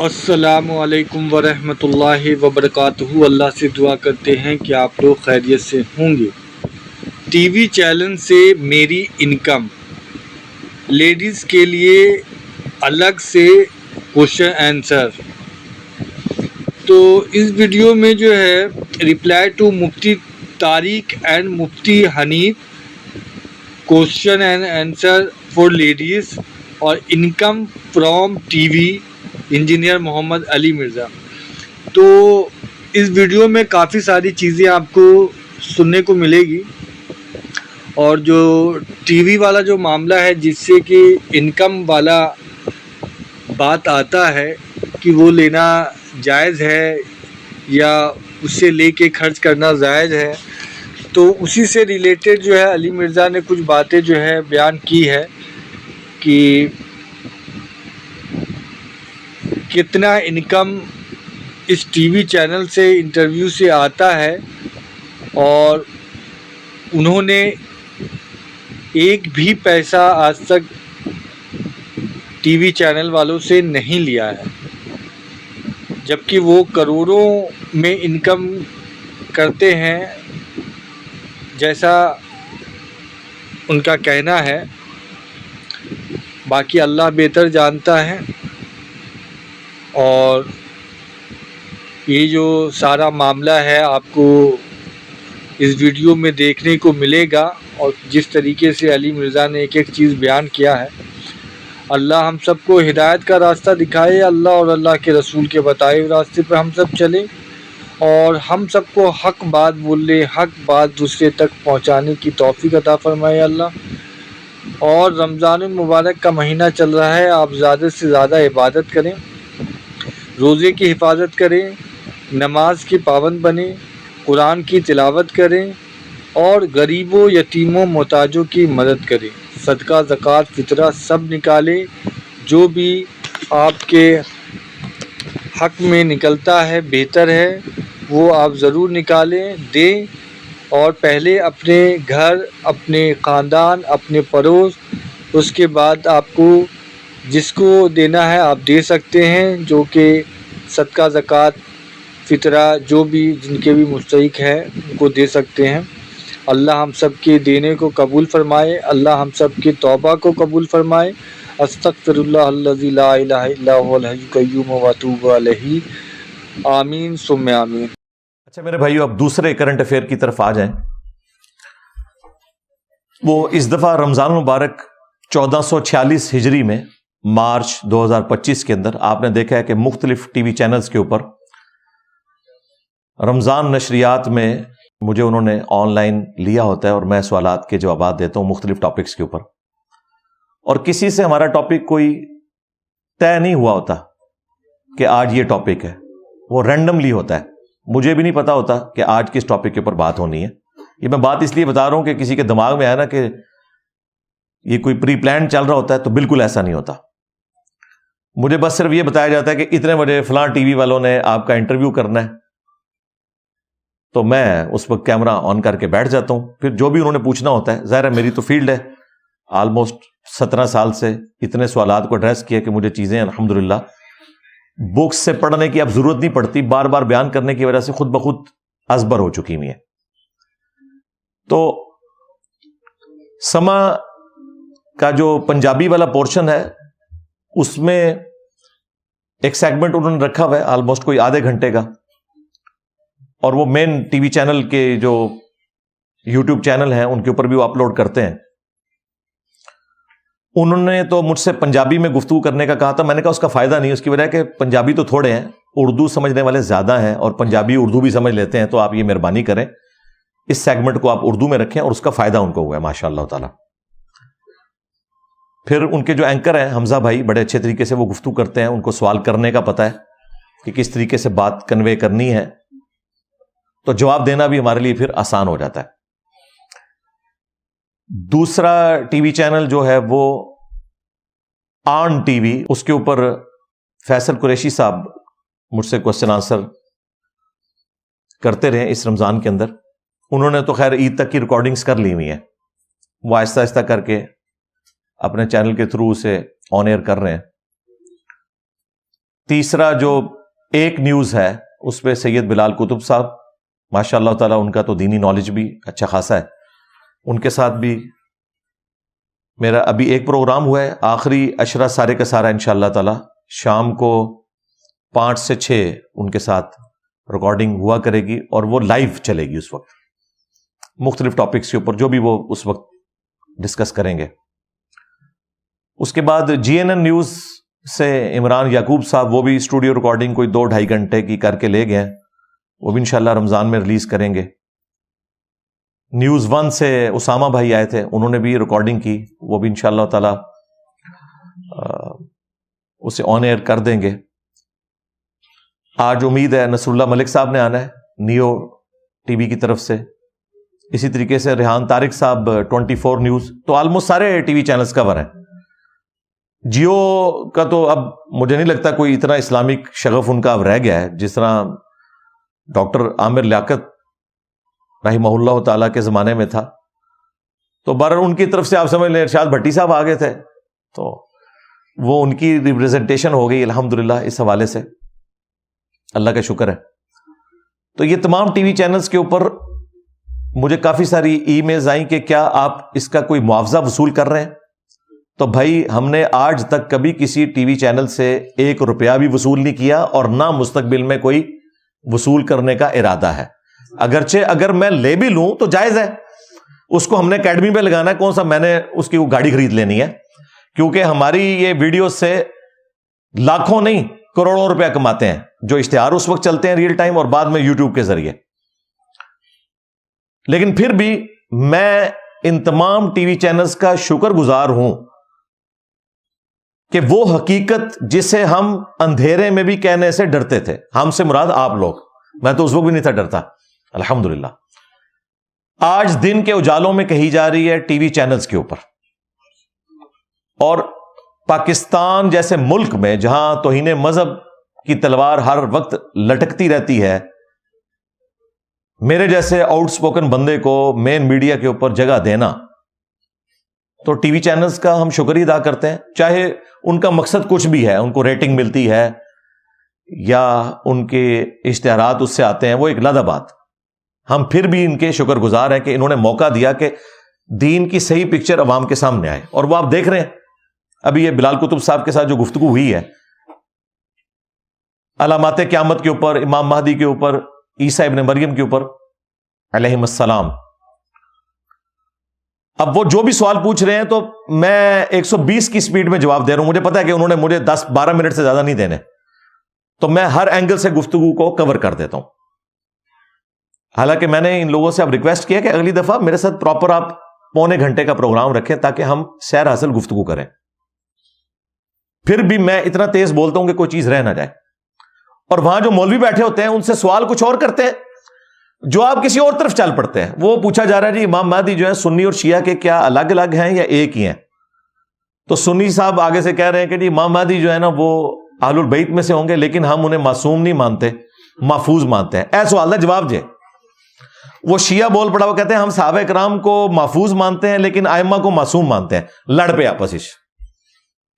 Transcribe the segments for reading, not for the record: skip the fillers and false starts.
السلام علیکم ورحمۃ اللہ وبرکاتہ۔ اللہ سے دعا کرتے ہیں کہ آپ لوگ خیریت سے ہوں گے۔ ٹی وی چینل سے میری انکم، لیڈیز کے لیے الگ سے کوشچن آنسر۔ تو اس ویڈیو میں جو ہے reply to Mufti Tariq and Mufti Hanif, question and answer for ladies, اور income from TV, engineer Muhammad Ali Mirza. تو اس ویڈیو میں کافی ساری چیزیں آپ کو سننے کو ملے گی، اور جو ٹی وی والا جو معاملہ ہے جس سے کہ انکم والا بات آتا ہے کہ وہ لینا جائز ہے یا اس سے لے کے خرچ کرنا جائز ہے، تو اسی سے ریلیٹڈ جو ہے علی مرزا نے کچھ باتیں جو ہے بیان کی ہے کہ کتنا انکم اس ٹی وی چینل سے، انٹرویو سے آتا ہے، اور انہوں نے ایک بھی پیسہ آج تک ٹی وی چینل والوں سے نہیں لیا ہے، جبکہ وہ کروڑوں میں انکم کرتے ہیں جیسا ان کا کہنا ہے۔ باقی اللہ بہتر جانتا ہے، اور یہ جو سارا معاملہ ہے آپ کو اس ویڈیو میں دیکھنے کو ملے گا، اور جس طریقے سے علی مرزا نے ایک ایک چیز بیان کیا ہے۔ اللہ ہم سب کو ہدایت کا راستہ دکھائے، اللہ اور اللہ کے رسول کے بتائے ہوئے راستے پہ ہم سب چلیں، اور ہم سب کو حق بات بولنے، حق بات دوسرے تک پہنچانے کی توفیق عطا فرمائے اللہ۔ اور رمضان المبارک کا مہینہ چل رہا ہے، آپ زیادہ سے زیادہ عبادت کریں، روزے کی حفاظت کریں، نماز کی پابند بنیں، قرآن کی تلاوت کریں، اور غریبوں، یتیموں، محتاجوں کی مدد کریں، صدقہ، زکوٰۃ، فطرہ سب نکالیں، جو بھی آپ کے حق میں نکلتا ہے بہتر ہے، وہ آپ ضرور نکالیں، دیں، اور پہلے اپنے گھر، اپنے خاندان، اپنے پڑوس، اس کے بعد آپ کو جس کو دینا ہے آپ دے سکتے ہیں، جو کہ صدقہ، زکوٰۃ، فطرہ جو بھی جن کے بھی مستحق ہیں ان کو دے سکتے ہیں۔ اللہ ہم سب کے دینے کو قبول فرمائے، اللہ ہم سب کے توبہ کو قبول فرمائے۔ استغفر اللہ الذی لا الہ الا هو الحی القیوم واتوب الیہ، آمین ثم آمین۔ اچھا میرے بھائیو، اب دوسرے کرنٹ افیئر کی طرف آ جائیں۔ وہ اس دفعہ رمضان مبارک 1446 ہجری میں مارچ 2025 کے اندر آپ نے دیکھا ہے کہ مختلف ٹی وی چینلز کے اوپر رمضان نشریات میں مجھے انہوں نے آن لائن لیا ہوتا ہے، اور میں سوالات کے جوابات دیتا ہوں مختلف ٹاپکس کے اوپر، اور کسی سے ہمارا ٹاپک کوئی طے نہیں ہوا ہوتا کہ آج یہ ٹاپک ہے، وہ رینڈملی ہوتا ہے، مجھے بھی نہیں پتا ہوتا کہ آج کس ٹاپک کے اوپر بات ہونی ہے۔ یہ میں بات اس لیے بتا رہا ہوں کہ کسی کے دماغ میں آیا نا کہ یہ کوئی پری پلان چل رہا ہوتا ہے، تو بالکل ایسا نہیں ہوتا۔ مجھے بس صرف یہ بتایا جاتا ہے کہ اتنے بجے فلاں ٹی وی والوں نے آپ کا انٹرویو کرنا ہے، تو میں اس وقت کیمرہ آن کر کے بیٹھ جاتا ہوں، پھر جو بھی انہوں نے پوچھنا ہوتا ہے، ظاہر ہے میری تو فیلڈ ہے، آلموسٹ 17 سال سے اتنے سوالات کو ایڈریس کیا کہ مجھے چیزیں الحمدللہ بکس سے پڑھنے کی اب ضرورت نہیں پڑتی، بار بار بیان کرنے کی وجہ سے خود بخود ازبر ہو چکی ہوئی ہے۔ تو سما کا جو پنجابی والا پورشن ہے اس میں ایک سیگمنٹ انہوں نے رکھا ہوا ہے آلموسٹ کوئی آدھے گھنٹے کا، اور وہ مین ٹی وی چینل کے جو یوٹیوب چینل ہیں ان کے اوپر بھی وہ اپلوڈ کرتے ہیں۔ انہوں نے تو مجھ سے پنجابی میں گفتگو کرنے کا کہا تھا، میں نے کہا اس کا فائدہ نہیں، اس کی وجہ ہے کہ پنجابی تو تھوڑے ہیں، اردو سمجھنے والے زیادہ ہیں، اور پنجابی اردو بھی سمجھ لیتے ہیں، تو آپ یہ مہربانی کریں اس سیگمنٹ کو آپ اردو میں رکھیں، اور اس کا فائدہ ان کو ہوا ہے ماشاء اللہ تعالی۔ پھر ان کے جو اینکر ہیں حمزہ بھائی، بڑے اچھے طریقے سے وہ گفتگو کرتے ہیں، ان کو سوال کرنے کا پتہ ہے کہ کس طریقے سے بات کنوے کرنی ہے، تو جواب دینا بھی ہمارے لیے پھر آسان ہو جاتا ہے۔ دوسرا ٹی وی چینل جو ہے وہ آن ٹی وی، اس کے اوپر فیصل قریشی صاحب مجھ سے کوسچن آنسر کرتے رہے اس رمضان کے اندر۔ انہوں نے تو خیر عید تک کی ریکارڈنگز کر لی ہوئی ہیں، وہ آہستہ آہستہ کر کے اپنے چینل کے تھرو اسے آن ایئر کر رہے ہیں۔ تیسرا جو ایک نیوز ہے اس پہ سید بلال کتب صاحب، ماشاء اللہ تعالیٰ ان کا تو دینی نالج بھی اچھا خاصا ہے، ان کے ساتھ بھی میرا ابھی ایک پروگرام ہوا ہے، آخری اشرہ سارے کا سارا انشاءاللہ تعالیٰ شام کو 5 سے 6 ان کے ساتھ ریکارڈنگ ہوا کرے گی، اور وہ لائیو چلے گی اس وقت، مختلف ٹاپکس کے اوپر جو بھی وہ اس وقت ڈسکس کریں گے۔ اس کے بعد GNN نیوز سے عمران یعقوب صاحب، وہ بھی اسٹوڈیو ریکارڈنگ کوئی 2-2.5 گھنٹے کی کر کے لے گئے، وہ بھی انشاءاللہ رمضان میں ریلیز کریں گے۔ نیوز 1 سے اسامہ بھائی آئے تھے، انہوں نے بھی ریکارڈنگ کی، وہ بھی انشاءاللہ تعالی اسے آن ایئر کر دیں گے۔ آج امید ہے نصر اللہ ملک صاحب نے آنا ہے نیو ٹی وی کی طرف سے، اسی طریقے سے ریحان طارق صاحب 24 نیوز، تو آلموسٹ سارے ٹی وی چینلز کور ہیں۔ جیو کا تو اب مجھے نہیں لگتا کوئی اتنا اسلامک شغف ان کا اب رہ گیا ہے، جس طرح ڈاکٹر عامر لیاقت رحمہ اللہ تعالیٰ کے زمانے میں تھا۔ تو بہرحال ان کی طرف سے آپ سمجھ لیں ارشاد بھٹی صاحب آ گئے تھے، تو وہ ان کی ریپریزنٹیشن ہو گئی الحمدللہ اس حوالے سے، اللہ کا شکر ہے۔ تو یہ تمام ٹی وی چینلز کے اوپر مجھے کافی ساری ای میلز آئیں کہ کیا آپ اس کا کوئی معاوضہ وصول کر رہے ہیں؟ تو بھائی ہم نے آج تک کبھی کسی ٹی وی چینل سے 1 روپیہ بھی وصول نہیں کیا، اور نہ مستقبل میں کوئی وصول کرنے کا ارادہ ہے۔ اگرچہ اگر میں لے بھی لوں تو جائز ہے، اس کو ہم نے اکیڈمی پہ لگانا ہے، کون سا میں نے اس کی گاڑی خرید لینی ہے، کیونکہ ہماری یہ ویڈیو سے لاکھوں نہیں کروڑوں روپیہ کماتے ہیں، جو اشتہار اس وقت چلتے ہیں ریئل ٹائم اور بعد میں یوٹیوب کے ذریعے۔ لیکن پھر بھی میں ان تمام ٹی وی چینلز کا شکر گزار ہوں کہ وہ حقیقت جسے ہم اندھیرے میں بھی کہنے سے ڈرتے تھے، ہم سے مراد آپ لوگ، میں تو اس وقت بھی نہیں تھا ڈرتا، الحمدللہ آج دن کے اجالوں میں کہی جا رہی ہے ٹی وی چینلز کے اوپر۔ اور پاکستان جیسے ملک میں جہاں توہین مذہب کی تلوار ہر وقت لٹکتی رہتی ہے، میرے جیسے آؤٹ سپوکن بندے کو مین میڈیا کے اوپر جگہ دینا، تو ٹی وی چینلز کا ہم شکر ہی ادا کرتے ہیں، چاہے ان کا مقصد کچھ بھی ہے، ان کو ریٹنگ ملتی ہے یا ان کے اشتہارات اس سے آتے ہیں، وہ ایک علیحدہ بات، ہم پھر بھی ان کے شکر گزار ہیں کہ انہوں نے موقع دیا کہ دین کی صحیح پکچر عوام کے سامنے آئے۔ اور وہ آپ دیکھ رہے ہیں ابھی یہ بلال کتب صاحب کے ساتھ جو گفتگو ہوئی ہے علامات قیامت کے اوپر، امام مہدی کے اوپر، عیسیٰ ابن مریم کے اوپر علیہم السلام، اب وہ جو بھی سوال پوچھ رہے ہیں تو میں 120 کی سپیڈ میں جواب دے رہا ہوں، مجھے پتا ہے کہ انہوں نے مجھے 10-12 منٹ سے زیادہ نہیں دینے، تو میں ہر اینگل سے گفتگو کو کور کر دیتا ہوں۔ حالانکہ میں نے ان لوگوں سے اب ریکویسٹ کیا کہ اگلی دفعہ میرے ساتھ پراپر آپ پونے گھنٹے کا پروگرام رکھیں تاکہ ہم سیر حاصل گفتگو کریں۔ پھر بھی میں اتنا تیز بولتا ہوں کہ کوئی چیز رہ نہ جائے، اور وہاں جو مولوی بیٹھے ہوتے ہیں ان سے سوال کچھ اور کرتے ہیں جو آپ کسی اور طرف چل پڑتے ہیں۔ وہ پوچھا جا رہا ہے جی امام مہدی جو ہے سنی اور شیعہ کے کیا الگ الگ ہیں یا ایک ہی ہیں؟ تو سنی صاحب آگے سے کہہ رہے ہیں کہ جی امام مہدی جو ہے نا وہ اہل البیت میں سے ہوں گے، لیکن ہم انہیں معصوم نہیں مانتے، محفوظ مانتے ہیں۔ ایسا سوال ہے، جواب جے۔ وہ شیعہ بول پڑا، وہ کہتے ہیں ہم صحابہ کرام کو محفوظ مانتے ہیں لیکن ائمہ کو معصوم مانتے ہیں، لڑ پہ آپس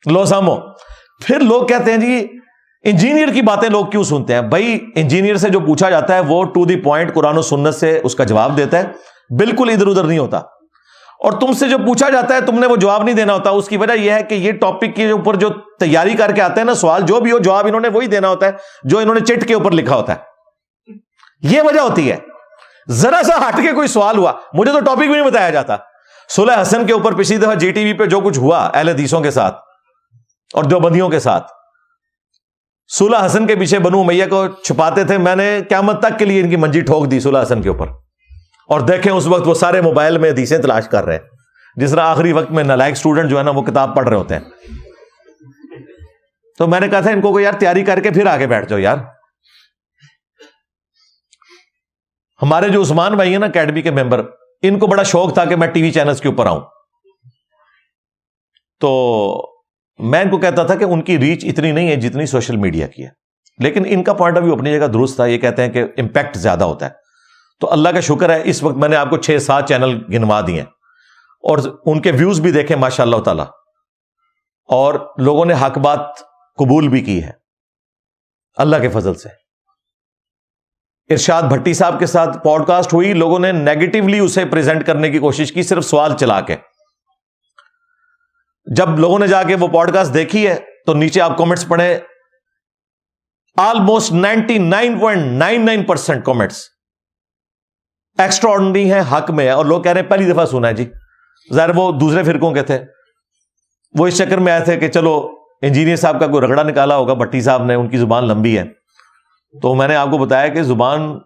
لو سامو۔ پھر لوگ کہتے ہیں جی انجینئر کی باتیں لوگ کیوں سنتے ہیں؟ بھائی انجینئر سے جو پوچھا جاتا ہے وہ ٹو دی پوائنٹ قرآن و سنت سے اس کا جواب دیتا ہے، بالکل ادھر ادھر نہیں ہوتا۔ اور تم سے جو پوچھا جاتا ہے تم نے وہ جواب نہیں دینا ہوتا۔ اس کی وجہ یہ ہے کہ یہ ٹاپک کے اوپر جو تیاری کر کے آتے ہیں نا، سوال جو بھی ہو جواب انہوں نے وہی دینا ہوتا ہے جو انہوں نے چٹ کے اوپر لکھا ہوتا ہے، یہ وجہ ہوتی ہے۔ ذرا سا ہٹ کے کوئی سوال ہوا، مجھے تو ٹاپک بھی نہیں بتایا جاتا۔ صلح حسن کے اوپر پچھلی دفعہ جی ٹی وی پہ جو کچھ ہوا اہل حدیثوں کے ساتھ اور دیوبندیوں کے ساتھ، صلح حسن کے پیچھے بنو امیہ کو چھپاتے تھے، میں نے قیامت تک کے لیے ان کی منجی ٹھوک دی صلح حسن کے اوپر۔ اور دیکھیں اس وقت وہ سارے موبائل میں حدیثیں تلاش کر رہے ہیں، جس طرح آخری وقت میں نالائق اسٹوڈنٹ جو ہے نا وہ کتاب پڑھ رہے ہوتے ہیں۔ تو میں نے کہا تھا ان کو یار تیاری کر کے پھر آگے بیٹھ جاؤ یار۔ ہمارے جو عثمان بھائی ہیں نا اکیڈمی کے ممبر، ان کو بڑا شوق تھا کہ میں ٹی وی چینلز کے اوپر آؤں، تو میں ان کو کہتا تھا کہ ان کی ریچ اتنی نہیں ہے جتنی سوشل میڈیا کی ہے، لیکن ان کا پوائنٹ آف ویو اپنی جگہ درست تھا۔ یہ کہتے ہیں کہ امپیکٹ زیادہ ہوتا ہے، تو اللہ کا شکر ہے اس وقت میں نے آپ کو 6-7 چینل گنوا دیے ہیں اور ان کے ویوز بھی دیکھیں ماشاء اللہ تعالی، اور لوگوں نے حق بات قبول بھی کی ہے۔ اللہ کے فضل سے. ارشاد بھٹی صاحب کے ساتھ پوڈ کاسٹ ہوئی, لوگوں نے نیگیٹولی اسے پریزنٹ کرنے کی کوشش کی صرف سوال چلا کے. جب لوگوں نے جا کے وہ پوڈ کاسٹ دیکھی ہے تو نیچے آپ کامنٹس پڑھیں, آلموسٹ 99.99% کامنٹس ایکسٹرا آرڈنری ہیں, حق میں ہے, اور لوگ کہہ رہے ہیں پہلی دفعہ سنا ہے جی. ظاہر وہ دوسرے فرقوں کے تھے, وہ اس چکر میں آئے تھے کہ چلو انجینئر صاحب کا کوئی رگڑا نکالا ہوگا بھٹی صاحب نے, ان کی زبان لمبی ہے. تو میں نے آپ کو بتایا کہ زبان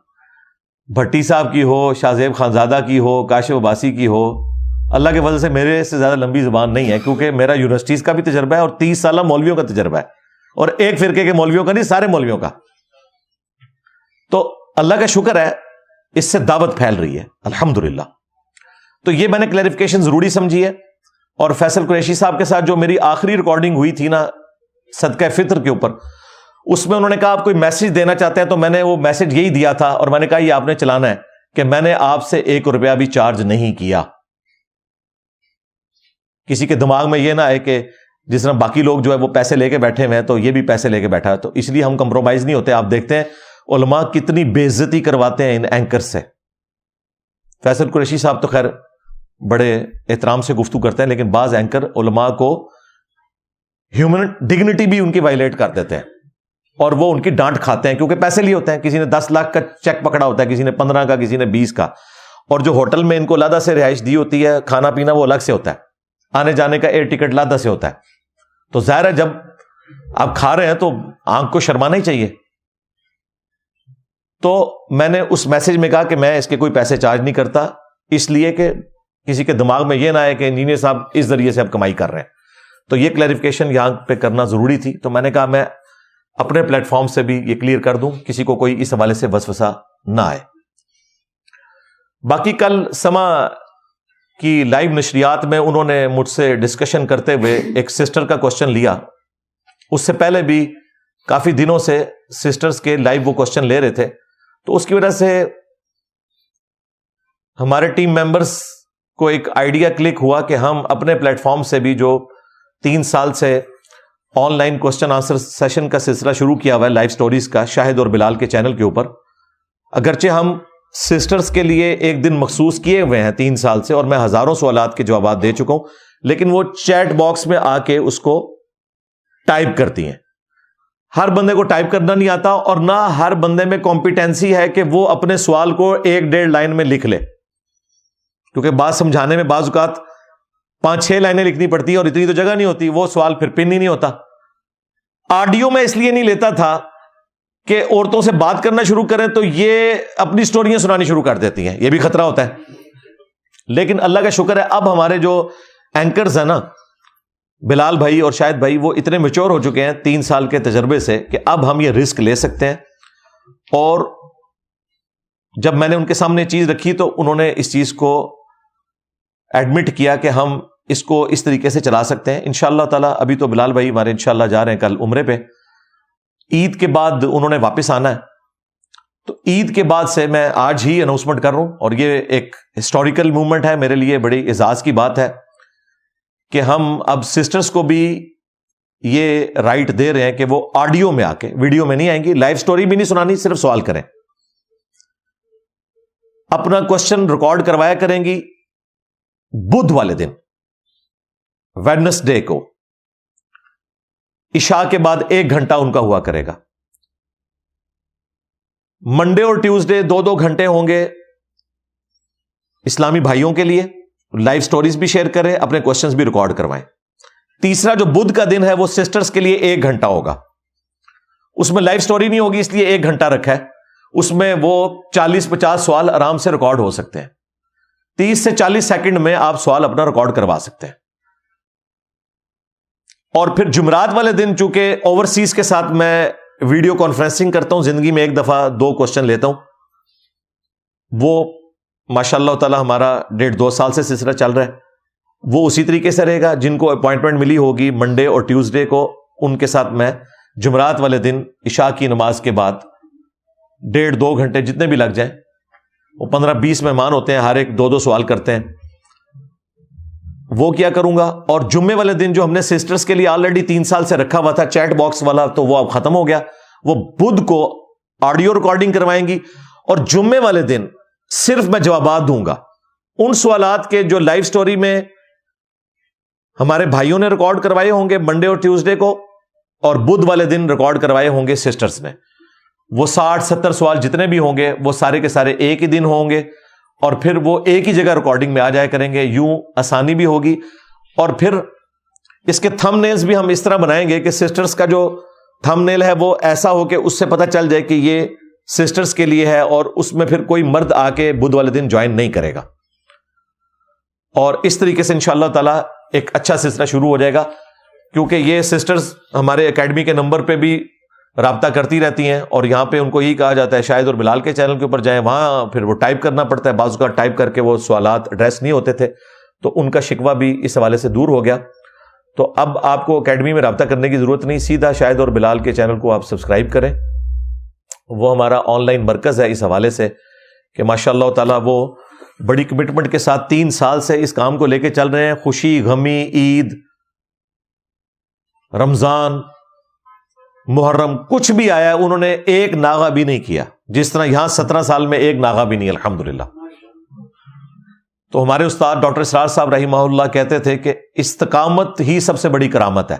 بھٹی صاحب کی ہو, شاہ زیب خانزادہ کی ہو, کاشف عباسی کی ہو, اللہ کے فضل سے میرے سے زیادہ لمبی زبان نہیں ہے, کیونکہ میرا یونیورسٹیز کا بھی تجربہ ہے اور 30 سالہ مولویوں کا تجربہ ہے, اور ایک فرقے کے مولویوں کا نہیں, سارے مولویوں کا. تو اللہ کا شکر ہے اس سے دعوت پھیل رہی ہے الحمدللہ. تو یہ میں نے کلیریفیکیشن ضروری سمجھی ہے. اور فیصل قریشی صاحب کے ساتھ جو میری آخری ریکارڈنگ ہوئی تھی نا صدقہ فطر کے اوپر, اس میں انہوں نے کہا آپ کوئی میسج دینا چاہتے ہیں, تو میں نے وہ میسج یہی دیا تھا, اور میں نے کہا یہ آپ نے چلانا ہے کہ میں نے آپ سے 1 روپیہ بھی چارج نہیں کیا. کسی کے دماغ میں یہ نہ ہے کہ جس طرح باقی لوگ جو ہے وہ پیسے لے کے بیٹھے ہوئے ہیں تو یہ بھی پیسے لے کے بیٹھا ہے, تو اس لیے ہم کمپرومائز نہیں ہوتے. آپ دیکھتے ہیں علماء کتنی بے عزتی کرواتے ہیں ان اینکر سے. فیصل قریشی صاحب تو خیر بڑے احترام سے گفتگو کرتے ہیں, لیکن بعض اینکر علماء کو ہیومن ڈگنیٹی بھی ان کی وائلیٹ کر دیتے ہیں, اور وہ ان کی ڈانٹ کھاتے ہیں کیونکہ پیسے لیے ہوتے ہیں. کسی نے 10 لاکھ کا چیک پکڑا ہوتا ہے, کسی نے 15 کا, کسی نے 20 کا, اور جو ہوٹل میں ان کو علیحدہ سے رہائش دی ہوتی ہے, کھانا پینا وہ الگ سے ہوتا ہے, آنے جانے کا ایئر ٹکٹ علیحدہ سے ہوتا ہے. تو ظاہر ہے جب آپ کھا رہے ہیں تو آنکھ کو شرمانا ہی چاہیے. تو میں نے اس میسج میں کہا کہ میں اس کے کوئی پیسے چارج نہیں کرتا, اس لیے کہ کسی کے دماغ میں یہ نہ آئے کہ انجینئر صاحب اس ذریعے سے اب کمائی کر رہے ہیں. تو یہ کلیریفیکیشن یہاں پہ کرنا ضروری تھی. تو میں نے کہا میں اپنے پلیٹ فارم سے بھی یہ کلیئر کر دوں, کسی کو کوئی اس حوالے سے وسوسہ نہ آئے. باقی کل سما کی لائیو نشریات میں انہوں نے مجھ سے ڈسکشن کرتے ہوئے ایک سسٹر کا کوشچن لیا. اس سے پہلے بھی کافی دنوں سے سسٹرز کے لائیو وہ کوشچن لے رہے تھے, تو اس کی وجہ سے ہمارے ٹیم ممبرز کو ایک آئیڈیا کلک ہوا کہ ہم اپنے پلیٹ فارم سے بھی جو 3 سال سے on line question answer session کا سلسلہ شروع کیا ہوا ہے لائیو سٹوریز کا شاہد اور بلال کے چینل کے اوپر, اگرچہ ہم سسٹرز کے لیے ایک دن مخصوص کیے ہوئے ہیں 3 سال سے, اور میں ہزاروں سوالات کے جوابات دے چکا ہوں, لیکن وہ چیٹ باکس میں آ کے اس کو ٹائپ کرتی ہیں. ہر بندے کو ٹائپ کرنا نہیں آتا, اور نہ ہر بندے میں کمپیٹنسی ہے کہ وہ اپنے سوال کو 1-1.5 لائن میں لکھ لے, کیونکہ بات سمجھانے میں بعض اوقات 5-6 لائنیں لکھنی پڑتی ہیں اور اتنی تو جگہ نہیں ہوتی, وہ سوال پھر پن ہی نہیں ہوتا. آڈیو میں اس لیے نہیں لیتا تھا کہ عورتوں سے بات کرنا شروع کریں تو یہ اپنی سٹوریاں سنانی شروع کر دیتی ہیں, یہ بھی خطرہ ہوتا ہے. لیکن اللہ کا شکر ہے اب ہمارے جو اینکرز ہیں نا, بلال بھائی اور شاہد بھائی, وہ اتنے میچور ہو چکے ہیں 3 سال کے تجربے سے کہ اب ہم یہ رسک لے سکتے ہیں. اور جب میں نے ان کے سامنے چیز رکھی تو انہوں نے اس چیز کو ایڈمٹ کیا کہ ہم اس کو اس طریقے سے چلا سکتے ہیں انشاءاللہ تعالی. ابھی تو بلال بھائی ہمارے انشاءاللہ جا رہے ہیں کل عمرے پہ, عید کے بعد انہوں نے واپس آنا ہے, تو عید کے بعد سے میں آج ہی اناؤنسمنٹ کر رہا ہوں, اور یہ ایک ہسٹوریکل موومنٹ ہے میرے لیے, بڑی اعزاز کی بات ہے کہ ہم اب سسٹرز کو بھی یہ رائٹ دے رہے ہیں کہ وہ آڈیو میں آ کے, ویڈیو میں نہیں آئیں گی, لائیو سٹوری بھی نہیں سنانی, صرف سوال کریں, اپنا کوشچن ریکارڈ کروایا کریں گی. بدھ والے دن ویڈنسڈے کو عشاء کے بعد 1 گھنٹہ ان کا ہوا کرے گا. منڈے اور ٹیوزڈے 2-2 گھنٹے ہوں گے اسلامی بھائیوں کے لیے, لائیو سٹوریز بھی شیئر کریں, اپنے کوشچنز بھی ریکارڈ کروائیں. تیسرا جو بدھ کا دن ہے وہ سسٹرز کے لیے 1 گھنٹہ ہوگا, اس میں لائیو سٹوری نہیں ہوگی اس لیے 1 گھنٹہ رکھا ہے, اس میں وہ 40-50 سوال آرام سے ریکارڈ ہو سکتے ہیں. 30 سے 40 سیکنڈ میں آپ سوال اپنا ریکارڈ کروا سکتے ہیں. اور پھر جمعرات والے دن چونکہ اوورسیز کے ساتھ میں ویڈیو کانفرنسنگ کرتا ہوں, زندگی میں 1 دفعہ 2 کوشچن لیتا ہوں, وہ ماشاءاللہ تعالی ہمارا 1.5-2 سال سے سلسلہ چل رہا ہے, وہ اسی طریقے سے رہے گا. جن کو اپوائنٹمنٹ ملی ہوگی منڈے اور ٹیوزڈے کو, ان کے ساتھ میں جمعرات والے دن عشاء کی نماز کے بعد 1.5-2 گھنٹے جتنے بھی لگ جائیں, وہ 15-20 مہمان ہوتے ہیں, ہر ایک 2-2 سوال کرتے ہیں, وہ کیا کروں گا. اور جمعے والے دن جو ہم نے سسٹرز کے لیے آلریڈی 3 سال سے رکھا ہوا تھا چیٹ باکس والا, تو وہ اب ختم ہو گیا, وہ بدھ کو آڈیو ریکارڈنگ کروائیں گی اور جمعے والے دن صرف میں جوابات دوں گا ان سوالات کے جو لائیو سٹوری میں ہمارے بھائیوں نے ریکارڈ کروائے ہوں گے منڈے اور ٹیوزڈے کو، اور بدھ والے دن ریکارڈ کروائے ہوں گے سسٹرز نے. وہ 60-70 سوال جتنے بھی ہوں گے وہ سارے کے سارے ایک ہی دن ہوں گے، اور پھر وہ ایک ہی جگہ ریکارڈنگ میں آ جایا کریں گے. یوں آسانی بھی ہوگی، اور پھر اس کے تھم نیلز بھی ہم اس طرح بنائیں گے کہ سسٹرز کا جو تھم نیل ہے وہ ایسا ہو کہ اس سے پتہ چل جائے کہ یہ سسٹرز کے لیے ہے، اور اس میں پھر کوئی مرد آ کے بدھ والے دن جوائن نہیں کرے گا. اور اس طریقے سے انشاءاللہ تعالی ایک اچھا سلسلہ شروع ہو جائے گا، کیونکہ یہ سسٹرز ہمارے اکیڈمی کے نمبر پہ بھی رابطہ کرتی رہتی ہیں، اور یہاں پہ ان کو یہی کہا جاتا ہے شاہد اور بلال کے چینل کے اوپر جائیں، وہاں پھر وہ ٹائپ کرنا پڑتا ہے، بعض کا ٹائپ کر کے وہ سوالات ایڈریس نہیں ہوتے تھے، تو ان کا شکوہ بھی اس حوالے سے دور ہو گیا. تو اب آپ کو اکیڈمی میں رابطہ کرنے کی ضرورت نہیں، سیدھا شاہد اور بلال کے چینل کو آپ سبسکرائب کریں. وہ ہمارا آن لائن مرکز ہے اس حوالے سے کہ ماشاءاللہ تعالیٰ وہ بڑی کمٹمنٹ کے ساتھ 3 سال سے اس کام کو لے کے چل رہے ہیں. خوشی، غمی، عید، رمضان، محرم، کچھ بھی آیا انہوں نے ایک ناغہ بھی نہیں کیا، جس طرح یہاں 17 سال میں ایک ناغہ بھی نہیں الحمدللہ. تو ہمارے استاد ڈاکٹر اسرار صاحب رحمہ اللہ کہتے تھے کہ استقامت ہی سب سے بڑی کرامت ہے.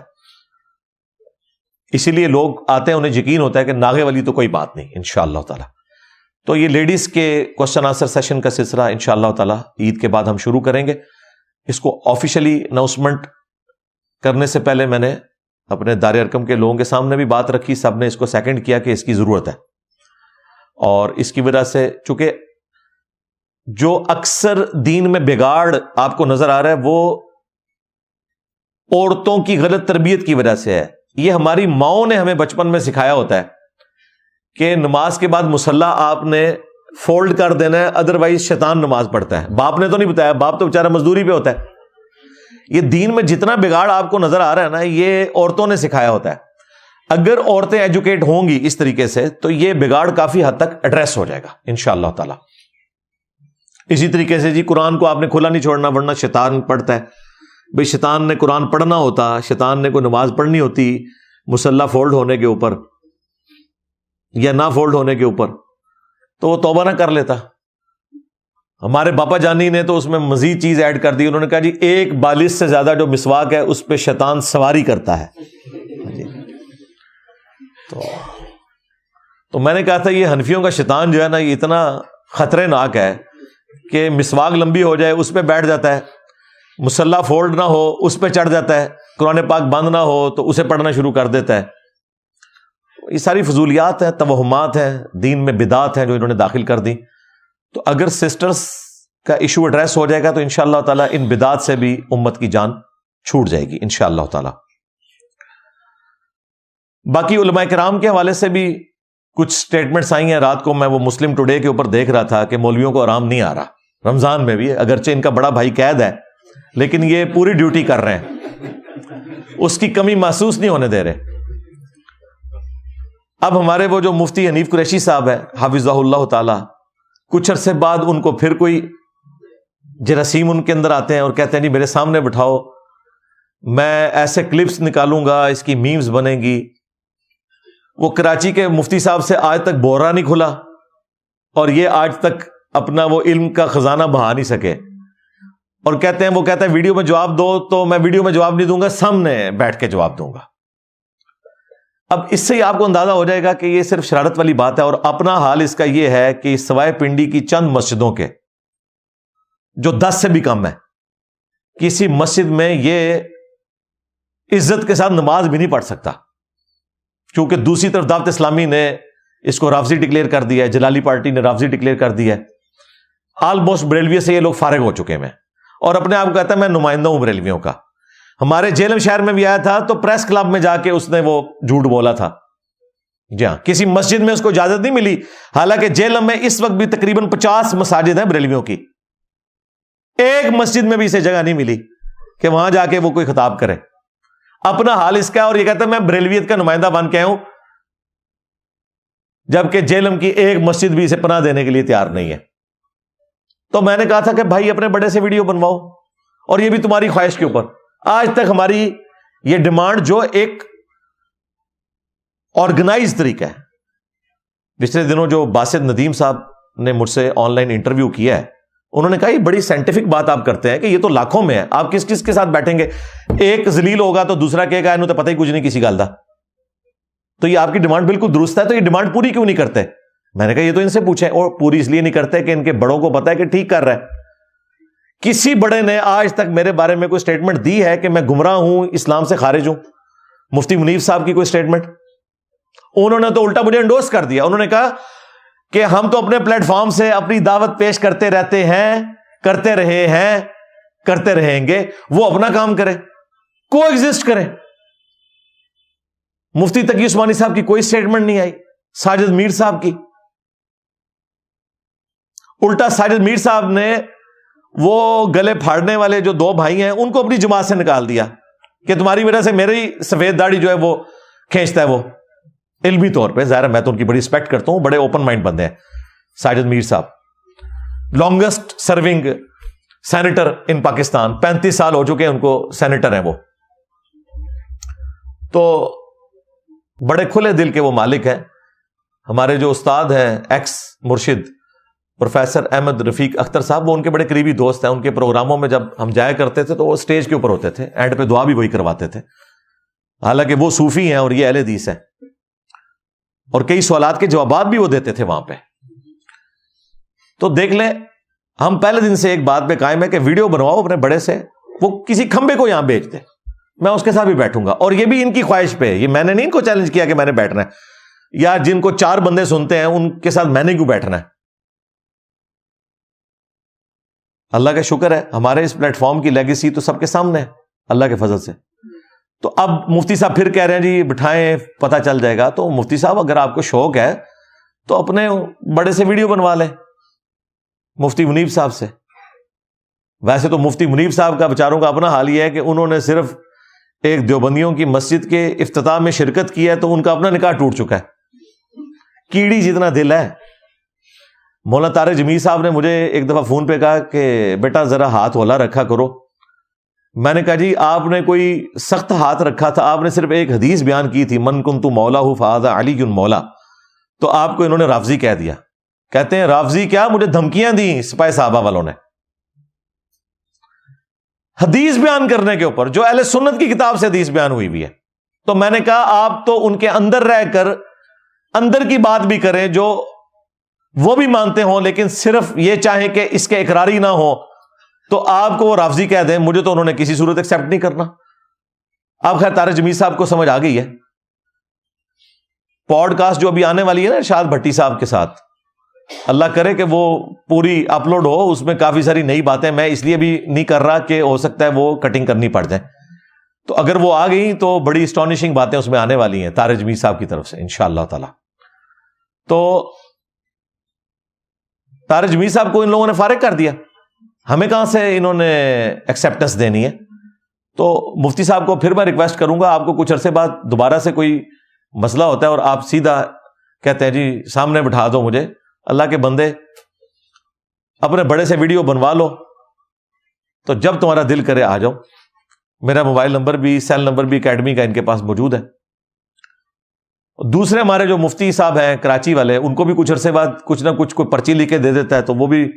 اسی لیے لوگ آتے ہیں، انہیں یقین ہوتا ہے کہ ناغے والی تو کوئی بات نہیں انشاءاللہ تعالی. تو یہ لیڈیز کے کوسچن آنسر سیشن کا سلسلہ انشاءاللہ تعالی عید کے بعد ہم شروع کریں گے. اس کو آفیشلی اناؤنسمنٹ کرنے سے پہلے میں نے اپنے دار ارکم کے لوگوں کے سامنے بھی بات رکھی، سب نے اس کو سیکنڈ کیا کہ اس کی ضرورت ہے. اور اس کی وجہ سے چونکہ جو اکثر دین میں بگاڑ آپ کو نظر آ رہا ہے وہ عورتوں کی غلط تربیت کی وجہ سے ہے. یہ ہماری ماؤں نے ہمیں بچپن میں سکھایا ہوتا ہے کہ نماز کے بعد مصلی آپ نے فولڈ کر دینا ہے، ادروائز شیطان نماز پڑھتا ہے. باپ نے تو نہیں بتایا، باپ تو بیچارہ مزدوری پہ ہوتا ہے. یہ دین میں جتنا بگاڑ آپ کو نظر آ رہا ہے نا، یہ عورتوں نے سکھایا ہوتا ہے. اگر عورتیں ایجوکیٹ ہوں گی اس طریقے سے تو یہ بگاڑ کافی حد تک ایڈریس ہو جائے گا انشاءاللہ تعالی. اسی طریقے سے جی قرآن کو آپ نے کھلا نہیں چھوڑنا ورنہ شیطان پڑھتا ہے. بھئی شیطان نے قرآن پڑھنا ہوتا، شیطان نے کوئی نماز پڑھنی ہوتی مصلی فولڈ ہونے کے اوپر یا نہ فولڈ ہونے کے اوپر تو وہ توبہ نہ کر لیتا. ہمارے باپا جانی نے تو اس میں مزید چیز ایڈ کر دی، انہوں نے کہا جی 1 بالش سے زیادہ جو مسواک ہے اس پہ شیطان سواری کرتا ہے. تو میں نے کہا تھا یہ حنفیوں کا شیطان جو ہے نا یہ اتنا خطرے ناک ہے کہ مسواک لمبی ہو جائے اس پہ بیٹھ جاتا ہے، مصلی فولڈ نہ ہو اس پہ چڑھ جاتا ہے، قرآن پاک بند نہ ہو تو اسے پڑھنا شروع کر دیتا ہے. یہ ساری فضولیات ہیں، توہمات ہیں، دین میں بدعات ہیں جو انہوں نے داخل کر دی. تو اگر سسٹرز کا ایشو ایڈریس ہو جائے گا تو انشاءاللہ تعالی ان بدعات سے بھی امت کی جان چھوٹ جائے گی انشاءاللہ تعالی. باقی علماء کرام کے حوالے سے بھی کچھ سٹیٹمنٹس آئی ہیں. رات کو میں وہ مسلم ٹوڈے کے اوپر دیکھ رہا تھا کہ مولویوں کو آرام نہیں آ رہا رمضان میں بھی، اگرچہ ان کا بڑا بھائی قید ہے لیکن یہ پوری ڈیوٹی کر رہے ہیں، اس کی کمی محسوس نہیں ہونے دے رہے. اب ہمارے وہ جو مفتی حنیف قریشی صاحب ہیں حافظہ اللہ تعالی، کچھ عرصے بعد ان کو پھر کوئی جراثیم ان کے اندر آتے ہیں اور کہتے ہیں جی میرے سامنے بٹھاؤ، میں ایسے کلپس نکالوں گا، اس کی میمز بنے گی. وہ کراچی کے مفتی صاحب سے آج تک بورا نہیں کھلا اور یہ آج تک اپنا وہ علم کا خزانہ بہا نہیں سکے، اور کہتے ہیں وہ کہتا ہے ویڈیو میں جواب دو، تو میں ویڈیو میں جواب نہیں دوں گا، سامنے بیٹھ کے جواب دوں گا. اب اس سے ہی آپ کو اندازہ ہو جائے گا کہ یہ صرف شرارت والی بات ہے. اور اپنا حال اس کا یہ ہے کہ سوائے پنڈی کی چند مسجدوں کے جو 10 سے بھی کم ہے، کسی مسجد میں یہ عزت کے ساتھ نماز بھی نہیں پڑھ سکتا، کیونکہ دوسری طرف دعوت اسلامی نے اس کو رافضی ڈکلیئر کر دیا ہے، جلالی پارٹی نے رافضی ڈکلیئر کر دیا ہے. آلموسٹ بریلوی سے یہ لوگ فارغ ہو چکے ہیں، اور اپنے آپ کو کہتا ہے میں نمائندہ ہوں بریلویوں کا. ہمارے جیلم شہر میں بھی آیا تھا تو پریس کلب میں جا کے اس نے وہ جھوٹ بولا تھا. جی ہاں، کسی مسجد میں اس کو اجازت نہیں ملی، حالانکہ جیلم میں اس وقت بھی تقریباً 50 مساجد ہیں بریلویوں کی، ایک مسجد میں بھی اسے جگہ نہیں ملی کہ وہاں جا کے وہ کوئی خطاب کرے. اپنا حال اس کا ہے، اور یہ کہتا ہے میں بریلویت کا نمائندہ بن کے آیا ہوں، جبکہ جیلم کی ایک مسجد بھی اسے پناہ دینے کے لیے تیار نہیں ہے. تو میں نے کہا تھا کہ بھائی اپنے بڑے سے ویڈیو بنواؤ، اور یہ بھی تمہاری خواہش کے اوپر. آج تک ہماری یہ ڈیمانڈ جو ایک آرگنائز طریقہ ہے. پچھلے دنوں جو باسط ندیم صاحب نے مجھ سے آن لائن انٹرویو کیا ہے, انہوں نے کہا یہ بڑی سائنٹیفک بات آپ کرتے ہیں کہ یہ تو لاکھوں میں ہے, آپ کس کس کے ساتھ بیٹھیں گے, ایک ذلیل ہوگا تو دوسرا کہے گا انہوں تو پتہ ہی کچھ نہیں کسی گل دا. تو یہ آپ کی ڈیمانڈ بالکل درست ہے, تو یہ ڈیمانڈ پوری کیوں نہیں کرتے؟ میں نے کہا یہ تو ان سے پوچھیں, اور پوری اس لیے نہیں کرتے کہ ان کے بڑوں کو پتا ہے کہ ٹھیک کر رہا ہے. کسی بڑے نے آج تک میرے بارے میں کوئی سٹیٹمنٹ دی ہے کہ میں گمراہ ہوں, اسلام سے خارج ہوں؟ مفتی منیف صاحب کی کوئی سٹیٹمنٹ؟ انہوں نے تو الٹا مجھے انڈورس کر دیا. انہوں نے کہا کہ ہم تو اپنے پلیٹ فارم سے اپنی دعوت پیش کرتے رہتے ہیں, کرتے رہے ہیں, کرتے رہیں گے, وہ اپنا کام کرے, کو ایگزسٹ کرے. مفتی تقی عثمانی صاحب کی کوئی سٹیٹمنٹ نہیں آئی, ساجد میر صاحب کی. الٹا ساجد میر صاحب نے وہ گلے پھاڑنے والے جو دو بھائی ہیں ان کو اپنی جماعت سے نکال دیا کہ تمہاری وجہ سے میری سفید داڑھی جو ہے وہ کھینچتا ہے. وہ علمی طور پہ ظاہر ہے میں تو ان کی بڑی رسپیکٹ کرتا ہوں, بڑے اوپن مائنڈ بندے ہیں. ساجد میر صاحب لانگسٹ سرونگ سینیٹر ان پاکستان, 35 سال ہو چکے ہیں ان کو سینیٹر ہیں وہ. تو بڑے کھلے دل کے وہ مالک ہیں. ہمارے جو استاد ہیں ایکس مرشد پروفیسر احمد رفیق اختر صاحب, وہ ان کے بڑے قریبی دوست ہیں. ان کے پروگراموں میں جب ہم جایا کرتے تھے تو وہ اسٹیج کے اوپر ہوتے تھے, اینڈ پہ دعا بھی وہی کرواتے تھے. حالانکہ وہ صوفی ہیں اور یہ اہل حدیث ہیں, اور کئی سوالات کے جوابات بھی وہ دیتے تھے وہاں پہ. تو دیکھ لیں, ہم پہلے دن سے ایک بات پہ قائم ہے کہ ویڈیو بنواؤ اپنے بڑے سے, وہ کسی کھمبے کو یہاں بیچ دے, میں اس کے ساتھ بھی بیٹھوں گا. اور یہ بھی ان کی خواہش پہ, یہ میں نے نہیں ان کو چیلنج کیا کہ میں نے بیٹھنا ہے, یا جن کو 4 بندے سنتے ہیں ان کے ساتھ میں نے کیوں بیٹھنا ہے. اللہ کا شکر ہے ہمارے اس پلیٹ فارم کی لیگیسی تو سب کے سامنے ہے اللہ کے فضل سے. تو اب مفتی صاحب پھر کہہ رہے ہیں جی بٹھائیں پتہ چل جائے گا. تو مفتی صاحب اگر آپ کو شوق ہے تو اپنے بڑے سے ویڈیو بنوا لیں, مفتی منیب صاحب سے. ویسے تو مفتی منیب صاحب کا بیچاروں کا اپنا حال یہ ہے کہ انہوں نے صرف ایک دیوبندیوں کی مسجد کے افتتاح میں شرکت کی ہے تو ان کا اپنا نکاح ٹوٹ چکا ہے. کیڑی جتنا دل ہے. مولانا طارق جمیل صاحب نے مجھے ایک دفعہ فون پہ کہا کہ بیٹا ذرا ہاتھ ہولا رکھا کرو. میں نے کہا جی آپ نے کوئی سخت ہاتھ رکھا تھا, آپ نے صرف ایک حدیث بیان کی تھی من کنت مولا فہذا علی مولا, تو آپ کو انہوں نے رافضی کہہ دیا. کہتے ہیں رافضی کیا, مجھے دھمکیاں دیں سپاہی صحابہ والوں نے حدیث بیان کرنے کے اوپر, جو اہل سنت کی کتاب سے حدیث بیان ہوئی بھی ہے. تو میں نے کہا آپ تو ان کے اندر رہ کر اندر کی بات بھی کریں جو وہ بھی مانتے ہوں, لیکن صرف یہ چاہیں کہ اس کے اقراری نہ ہو تو آپ کو وہ رافضی کہہ دیں. مجھے تو انہوں نے کسی صورت ایکسیپٹ نہیں کرنا. اب خیر طارق جمیل صاحب کو سمجھ آ گئی ہے. پوڈ کاسٹ جو ابھی آنے والی ہے نا ارشاد بھٹی صاحب کے ساتھ, اللہ کرے کہ وہ پوری اپلوڈ ہو, اس میں کافی ساری نئی باتیں میں اس لیے بھی نہیں کر رہا کہ ہو سکتا ہے وہ کٹنگ کرنی پڑ جائے. تو اگر وہ آ گئی تو بڑی اسٹانشنگ باتیں اس میں آنے والی ہیں طارق جمیل صاحب کی طرف سے انشاءاللہ تعالی. تو طارق جمیل صاحب کو ان لوگوں نے فارغ کر دیا, ہمیں کہاں سے انہوں نے ایکسیپٹنس دینی ہے. تو مفتی صاحب کو پھر میں ریکویسٹ کروں گا, آپ کو کچھ عرصے بعد دوبارہ سے کوئی مسئلہ ہوتا ہے اور آپ سیدھا کہتے ہیں جی سامنے بٹھا دو مجھے, اللہ کے بندے اپنے بڑے سے ویڈیو بنوا لو, تو جب تمہارا دل کرے آ جاؤ. میرا موبائل نمبر بھی سیل نمبر بھی اکیڈمی کا ان کے پاس موجود ہے. دوسرے ہمارے جو مفتی صاحب ہیں کراچی والے, ان کو بھی کچھ عرصے بعد کچھ نہ کچھ کوئی پرچی لکھ کے دے دیتا ہے, تو وہ بھی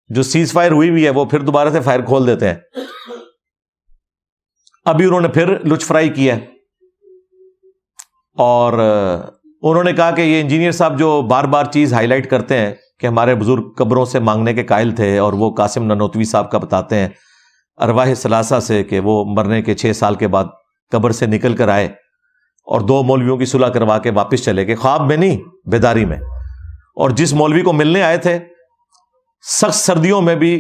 جو سیز فائر ہوئی بھی ہے وہ پھر دوبارہ سے فائر کھول دیتے ہیں. ابھی انہوں نے پھر لچ فرائی کیا ہے, اور انہوں نے کہا کہ یہ انجینئر صاحب جو بار بار چیز ہائی لائٹ کرتے ہیں کہ ہمارے بزرگ قبروں سے مانگنے کے قائل تھے, اور وہ قاسم نانوتوی صاحب کا بتاتے ہیں ارواح ثلاثہ سے کہ وہ مرنے کے 6 سال کے بعد قبر سے نکل کر آئے اور 2 مولویوں کی صلح کروا کے واپس چلے گئے, خواب میں نہیں بیداری میں. اور جس مولوی کو ملنے آئے تھے سخت سردیوں میں بھی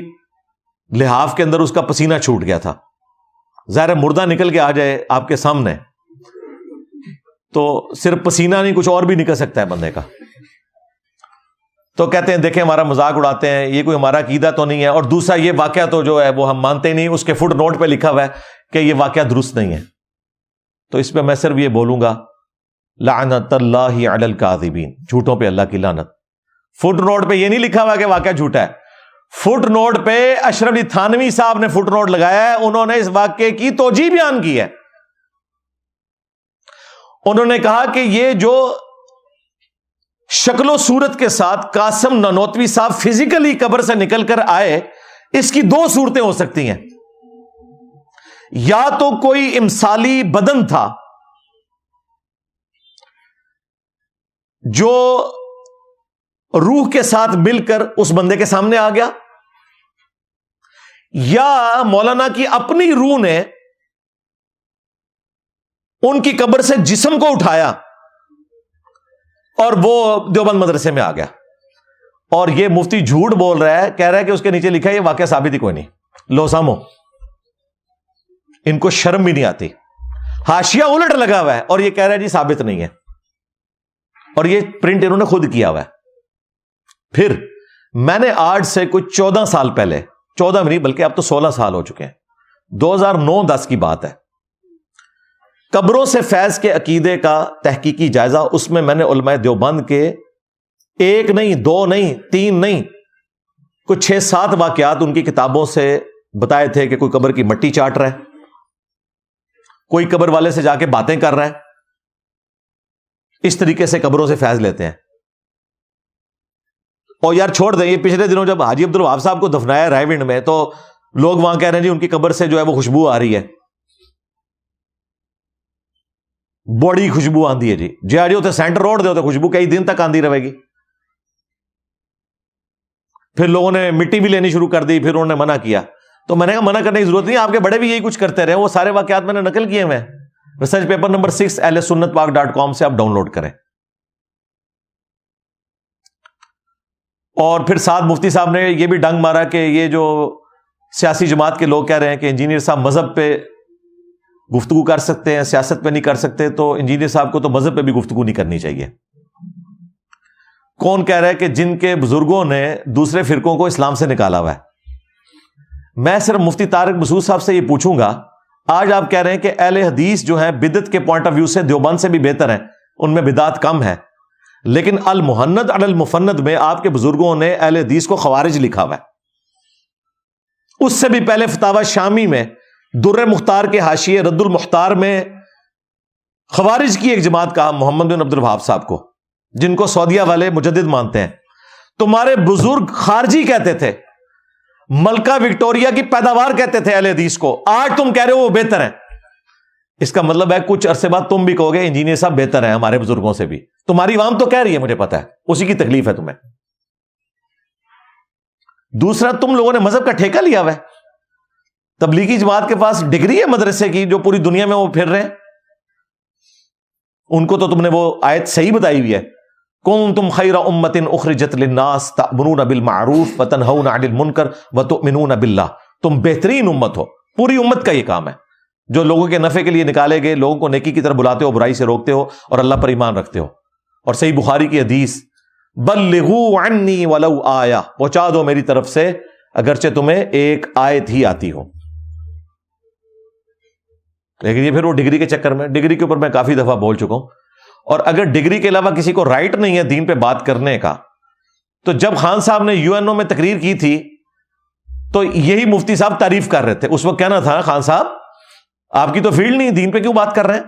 لحاف کے اندر اس کا پسینہ چھوٹ گیا تھا. ظاہر مردہ نکل کے آ جائے آپ کے سامنے تو صرف پسینہ نہیں کچھ اور بھی نکل سکتا ہے بندے کا. تو کہتے ہیں دیکھیں ہمارا مذاق اڑاتے ہیں, یہ کوئی ہمارا عقیدہ تو نہیں ہے. اور دوسرا یہ واقعہ تو جو ہے وہ ہم مانتے نہیں, اس کے فٹ نوٹ پہ لکھا ہوا ہے کہ یہ واقعہ درست نہیں ہے. تو اس پہ میں صرف یہ بولوں گا لعنت اللہ علی الکاذبین, جھوٹوں پہ اللہ کی لعنت. فٹ نوٹ پہ یہ نہیں لکھا ہوا کہ واقعہ جھوٹا ہے, فٹ نوٹ پہ اشرف علی تھانوی صاحب نے فٹ نوٹ لگایا ہے, انہوں نے اس واقعے کی توجیہ بیان کی ہے. انہوں نے کہا کہ یہ جو شکل و صورت کے ساتھ قاسم نانوتوی صاحب فزیکلی قبر سے نکل کر آئے، اس کی دو صورتیں ہو سکتی ہیں، یا تو کوئی امثالی بدن تھا جو روح کے ساتھ مل کر اس بندے کے سامنے آ گیا، یا مولانا کی اپنی روح نے ان کی قبر سے جسم کو اٹھایا اور وہ دیوبند مدرسے میں آ گیا۔ اور یہ مفتی جھوٹ بول رہا ہے، کہہ رہا ہے کہ اس کے نیچے لکھا ہے یہ واقعہ ثابت ہی کوئی نہیں، لو سامو، ان کو شرم بھی نہیں آتی، حاشیہ الٹ لگا ہوا ہے اور یہ کہہ رہا ہے جی ثابت نہیں ہے، اور یہ پرنٹ انہوں نے خود کیا ہوا ہے۔ پھر میں نے آج سے کوئی 14 سال پہلے، 14 نہیں بلکہ اب تو 16 سال ہو چکے ہیں، 2009-10 کی بات ہے، قبروں سے فیض کے عقیدے کا تحقیقی جائزہ، اس میں میں نے علماء دیوبند کے 1 نہیں 2 نہیں 3 نہیں کچھ 6-7 واقعات ان کی کتابوں سے بتائے تھے کہ کوئی قبر کی مٹی چاٹ رہا ہے، کوئی قبر والے سے جا کے باتیں کر رہا ہے، اس طریقے سے قبروں سے فیض لیتے ہیں۔ اور یار چھوڑ دیں، یہ پچھلے دنوں جب حاجی عبد الوہاب صاحب کو دفنایا رائے ونڈ میں تو لوگ وہاں کہہ رہے ہیں جی ان کی قبر سے جو ہے وہ خوشبو آ رہی ہے، بڑی خوشبو آندی ہے جی آ رہی ہوتے سینٹر روڈ دے ہوتے خوشبو کئی دن تک آندی رہے گی۔ پھر لوگوں نے مٹی بھی لینی شروع کر دی، پھر انہوں نے منع کیا، تو میں نے کہا منع کرنے کی ضرورت نہیں، آپ کے بڑے بھی یہی کچھ کرتے رہے، وہ سارے واقعات میں نے نقل کیے ہوئے ہیں، ریسرچ پیپر نمبر 6 ahlsunnatpak.com سے آپ ڈاؤن لوڈ کریں۔ اور پھر ساتھ مفتی صاحب نے یہ بھی ڈنگ مارا کہ یہ جو سیاسی جماعت کے لوگ کہہ رہے ہیں کہ انجینئر صاحب مذہب پہ گفتگو کر سکتے ہیں، سیاست پہ نہیں کر سکتے، تو انجینئر صاحب کو تو مذہب پہ بھی گفتگو نہیں کرنی چاہیے۔ کون کہہ رہا ہے کہ جن کے بزرگوں نے دوسرے فرقوں کو اسلام سے نکالا ہوا ہے؟ میں صرف مفتی طارق مسعود صاحب سے یہ پوچھوں گا، آج آپ کہہ رہے ہیں کہ اہل حدیث جو ہیں بدعت کے پوائنٹ آف ویو سے دیوبند سے بھی بہتر ہیں، ان میں بدعت کم ہے، لیکن المحند علی المفند میں آپ کے بزرگوں نے اہل حدیث کو خوارج لکھا ہوا ہے۔ اس سے بھی پہلے فتاوی شامی میں در مختار کے حاشیے رد المختار میں خوارج کی ایک جماعت کہا محمد بن عبد الوہاب صاحب کو، جن کو سعودیہ والے مجدد مانتے ہیں۔ تمہارے بزرگ خارجی کہتے تھے، ملکہ وکٹوریا کی پیداوار کہتے تھے اہل حدیث کو، آج تم کہہ رہے ہو وہ بہتر ہیں۔ اس کا مطلب ہے کچھ عرصے بعد تم بھی کہو گے انجینئر صاحب بہتر ہیں ہمارے بزرگوں سے بھی۔ تمہاری عوام تو کہہ رہی ہے، مجھے پتا ہے، اسی کی تکلیف ہے تمہیں۔ دوسرا، تم لوگوں نے مذہب کا ٹھیکہ لیا ہوا ہے، تبلیغی جماعت کے پاس ڈگری ہے مدرسے کی جو پوری دنیا میں وہ پھر رہے ہیں، ان کو تو تم نے وہ آیت صحیح بتائی ہوئی ہے، کنتم خیر امۃ اخرجت للناس تأمرون بالمعروف وتنہون عن المنکر وتؤمنون باللہ، تم بہترین امت ہو، پوری امت کا یہ کام ہے، جو لوگوں کے نفع کے لیے نکالے گئے، لوگوں کو نیکی کی طرف بلاتے ہو، برائی سے روکتے ہو اور اللہ پر ایمان رکھتے ہو۔ اور صحیح بخاری کی حدیث، بلغوا عنی ولو آیہ، پہنچا دو میری طرف سے اگرچہ تمہیں ایک آیت ہی آتی ہو۔ لیکن یہ پھر وہ ڈگری کے چکر میں، ڈگری کے اوپر میں کافی دفعہ بول چکا ہوں، اور اگر ڈگری کے علاوہ کسی کو رائٹ نہیں ہے دین پہ بات کرنے کا، تو جب خان صاحب نے UNO میں تقریر کی تھی تو یہی مفتی صاحب تعریف کر رہے تھے، اس وقت کہنا تھا خان صاحب آپ کی تو فیلڈ نہیں، دین پہ کیوں بات کر رہے ہیں؟